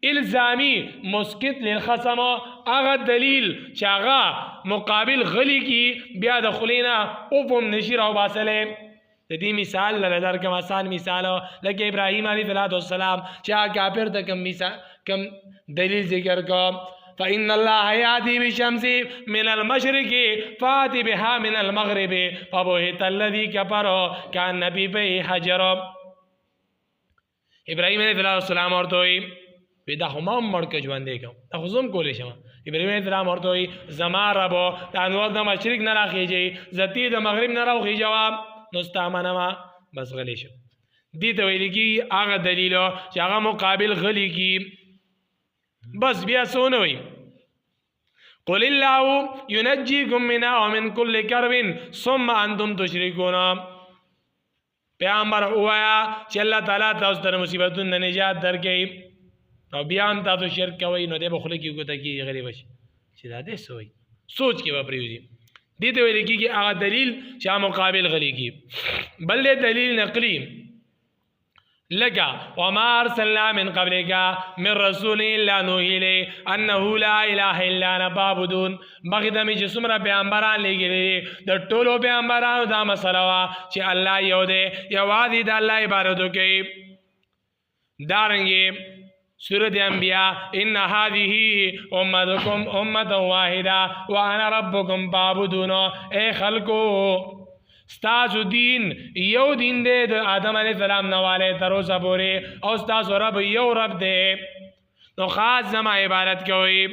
الزامی مسکت للخصم هغه دلیل چې هغه مقابل غلی کی بیا د خلینا اوفم نشیر او باسله د دې مثال لدر کوم آسان مثال لکه ابراهیم علیه السلام چې کافر ته کم دلیل ذکر کوم فإن الله يأتي بالشمس من المشرق فأتي بها من المغرب فبهت الذي كفر كأن ببيع حجر ابراهیم علیه السلام ورته وی دا هم مړ ژوند دی کوم دا خصوم کولې شم ابراهیم علیه السلام ورته وی زما رب د انوار د مشرق نه راخیږي زتی د مغرب نه راخی جواب نو استامنه ما بس غلی شو دي ته ویل کی هغه دلیل چې هغه مقابل غلی کی بس بیا سونه وی قل الله ينجيكم منها ومن كل كرب ثم انتم تشركون پیغمبر وایا چې الله تعالی تاسو ته مصیبتونو نجات درکړي او بیا هم تاسو شرک کوئ نو دې بخله کې ګوته کې غریب شي چې دا دې سوچ کې به پریوزي دې ته ویل کېږي هغه دلیل چې مقابل غلی کی بل دلیل نقلی لگا وما ارسلنا من قبلك من رسول الا نوحي اليه انه لا اله الا انا فاعبدون بغدا می چې څومره پیغمبران لګیلي د ټولو پیغمبرانو دا مسله وا چې الله یو دی یوازې د الله عبادت وکړي دارنګي سورة انبیاء ان هذه امتكم امه واحده وانا ربكم فاعبدون اے خلقو ستاسو دین یو دین دے آدم علیہ السلام نوالے تروسا پورے او ستاسو رب یو رب دے تو خاص زما عبادت کوئی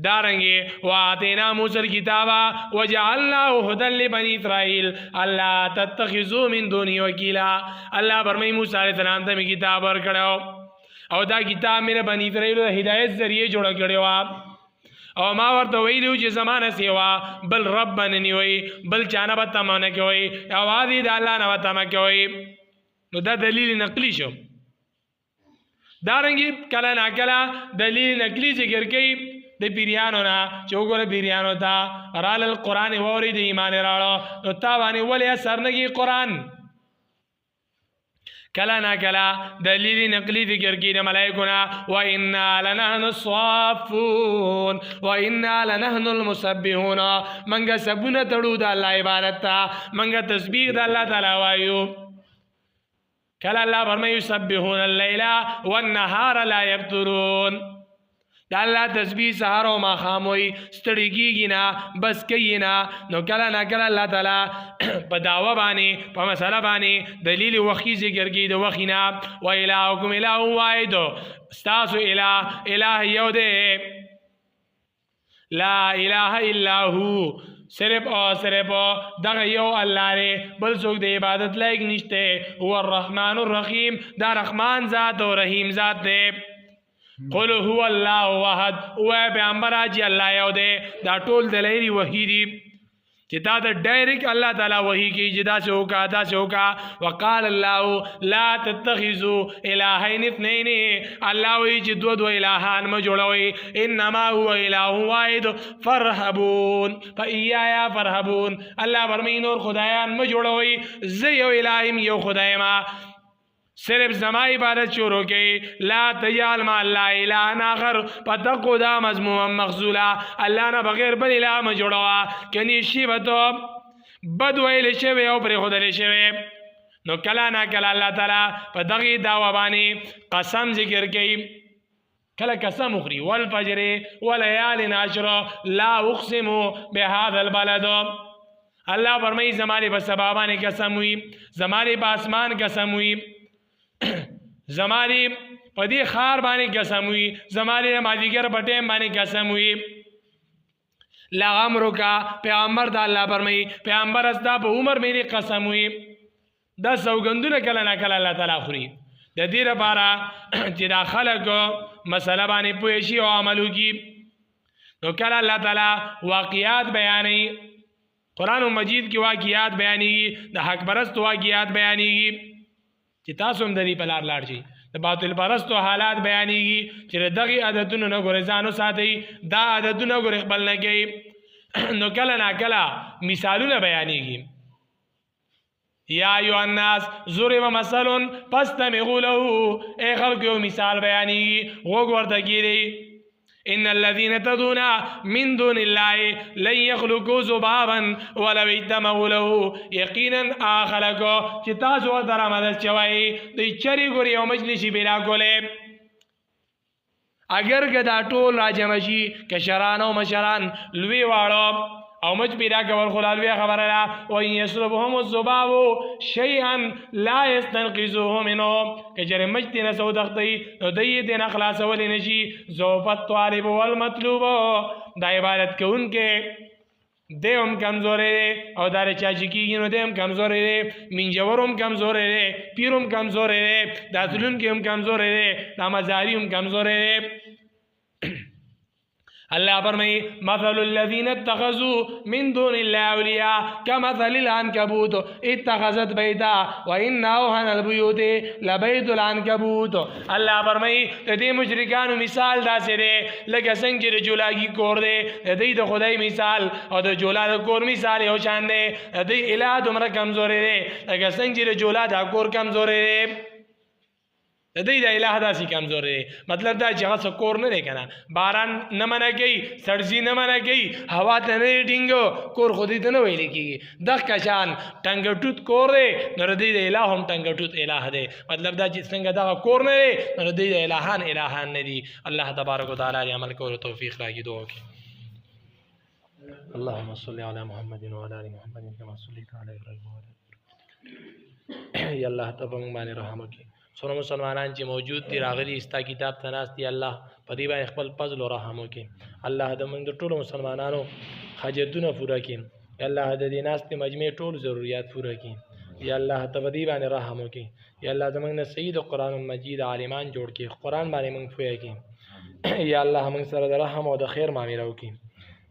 دارنگی وآتینا موسیٰ الکتابا وجعلناه هدى لبنی اسرائیل اللہ تتخذو من دونی وکیلا اللہ برمی موسیٰ علیہ السلام تا میں کتاب ورکڑو او دا کتاب میرے بنی اسرائیل ہدایت ذریعے جوڑا کڑو او ما ورته ویلو چې زمانه سیوا بل رب باندې وي بل چانه به تمانه کوي اوازې د الله نه وتمه کوي نو دا دلیل نقلی شو دارنګي کله نا کله دلیل نقلی ذکر کوي د پیریانو نه چې وګوره پیریانو ته رال القرآن ووري د ایمان راړو نو تا باندې ولې اثر نگی قرآن کلا نا کلا دلیل نقلی ذکر کی د ملائکونا وَإِنَّا لَنَحْنُ الصَّافُّونَ وَإِنَّا لَنَحْنُ الْمُسَبِّحُونَ منگا سبونه تړو د الله عبادت ته منگا تسبیح د الله تعالی وایو کله الله فرمایي یسبحون اللیل والنهار لا یفترون دا الله تسبیح سهار او ماښام وایي ستړي کېږي نه بس کوي نه نو کله نه کله الله تعالی په دعوه باندې په مسله باندې دلیل وخی ذکر کوي د وخی نه و الهکم اله واحد ستاسو اله یو دی لا اله الا هو صرف او صرف دغه یو الله دی بل څوک د عبادت لایق نشته هو الرحمن الرحیم دا رحمان ذات او رحیم ذات دی قل هو الله احد او پیغمبر اجي الله یو دی دا ټول دلایل وحی دي چې دا د ډایرک الله تعالی وحی کی جدا شوکا دا شوکا وقال الله لا تتخذوا الهين اثنين الله وی چې دو الهان ما جوړوي انما هو اله واحد فرهبون فايا فرهبون الله فرمای نور خدایان ما جوړوي زه یو الهیم یو خدای ما صرف زما عبادت شروع کی لا تجعل مع الله اله اخر پتقو دا مذموم مخذولا الله نه بغیر بل اله ما جوړوا کني شی وته بد ویل شوی او پر خدای شوی نو کلا نه کلا الله تعالی په دغه دعوا باندې قسم ذکر کوي کله قسم اخري والفجر وليال عشر لا اقسم بهذا البلد الله فرمای زمانه په سبا باندې قسم وي زمانه په اسمان قسم وي زمانی پدی خار باندې قسم وی زمانی ماجیګر بټیم باندې قسم وی لغمرو کا پیغمبر د الله فرمای پیغمبر استا په عمر مې قسم وی دا سوګندونه کله نه کله الله تعالی خوري د دې لپاره چې دا خلک مسله باندې پوه شي او عملو کی نو کله الله تعالی واقعات بیانې قرآن مجید کې واقعات بیانې د حق پرست واقعات بیانې چې تاسو هم د دې په لار لاړ شئ د باطل پرستو حالات بیانېږي چې دغه عادتونو نه ګورې ځان وساتئ دا عادتونه ګورې خپل نه کوي نو کله نه کله مثالونه بیانېږي یا ایها الناس ضرب مثل فاستمعوا له ای خلکو یو مثال بیانېږي غوږ ورته کیږي ان الذين تدعون من دون الله لن يخلقوا ذبابا ولو اجتمعوا له یقینا اخلقوا چې تاسو ورته مدد چوي د چری ګوري او مجلس بینا کوله اگر کدا ټول راجم شي کشران او مشران لوی واړو او مج پیدا کول خلالوی خبره لا و ان يسلبهم الذباب شيئا لا يستنقذوه منه کجره مج تینا سو دختی نو دی دین خلاص ول نشي ذوفت طالب والمطلوب دا عبادت کون کې دیم کمزور او دار چاچی کیږي نو دیم کمزور منجورم کمزور پیرم کمزور داسلون کې هم کمزور دا مزاری هم کمزور الله فرمای مثل الذين اتخذوا من دون الله اولیاء كمثل العنكبوت اتخذت بيتا وان اوهن البيوت لبيت العنكبوت الله فرمای د دې مشرکانو مثال داسې دی لکه څنګه چې جولاګي کور دی د دې د خدای مثال او د جولا د کور مثال یو شان دی د دې الہ دومره کمزوري دی لکه څنګه چې جولا د کور کمزوري دی د دې د الہ داسې کمزور دی مطلب دا چې هغه کور نه دی کنه باران نه منع کوي سړزي نه منع کوي هوا ته نه ډینګو کور خو دې ته نه ویل کېږي د کشان ټنګټوت کور دی نو د دې د الہ هم ټنګټوت الہ دی مطلب دا چې څنګه دا کور نه دی نو د دې د الہان نه دي الله تبارک وتعالى عمل کولو توفیق راکړي دوه کې اللهم صل علی محمد وعلى ال محمد كما صليت على ابراهيم یا الله تبارک باندې رحم وکړي څومره مسلمانان چې موجود دي راغلي استا کتاب ته ناست دي الله په دې باندې خپل فضل او رحم وکړي الله د موږ د ټولو مسلمانانو حاجتونه پوره کړي الله د دې ناست مجمع ټول ضرورت پوره کړي یا الله ته په دې باندې رحم وکړي یا الله زموږ نه سید قرآن مجید عالمان جوړ کړي قرآن باندې موږ پوهه کړي یا الله موږ سره د رحم او د خیر معامله وکړي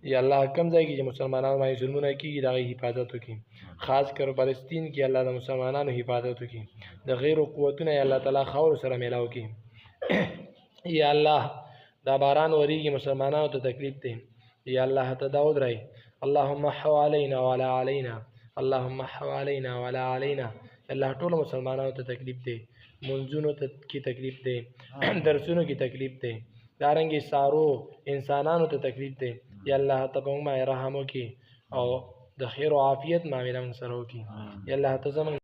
یا الله کم ځای کې چې مسلمانانو باندې ظلمونه کیږي د هغې حفاظت وکړي خاص کر فلسطین کې الله د مسلمانانو حفاظت وکړي د غیر قوتونه یا الله تعالی خاور سره میلاو کړي یا الله دا باران وریږي مسلمانانو ته تکلیف دی یا الله ته دا ودرای اللهم حو علينا ولا علينا اللهم حو علينا ولا علينا الله ټول مسلمانانو ته تکلیف دی منځونو ته کی تکلیف دی درسونو کی تکلیف دی دارنګي سارو انسانانو ته تکلیف دی یا الله ته په موږ رحم وکړي او د خیر او عافیت معامله موږ سره وکړي یا الله ته زموږ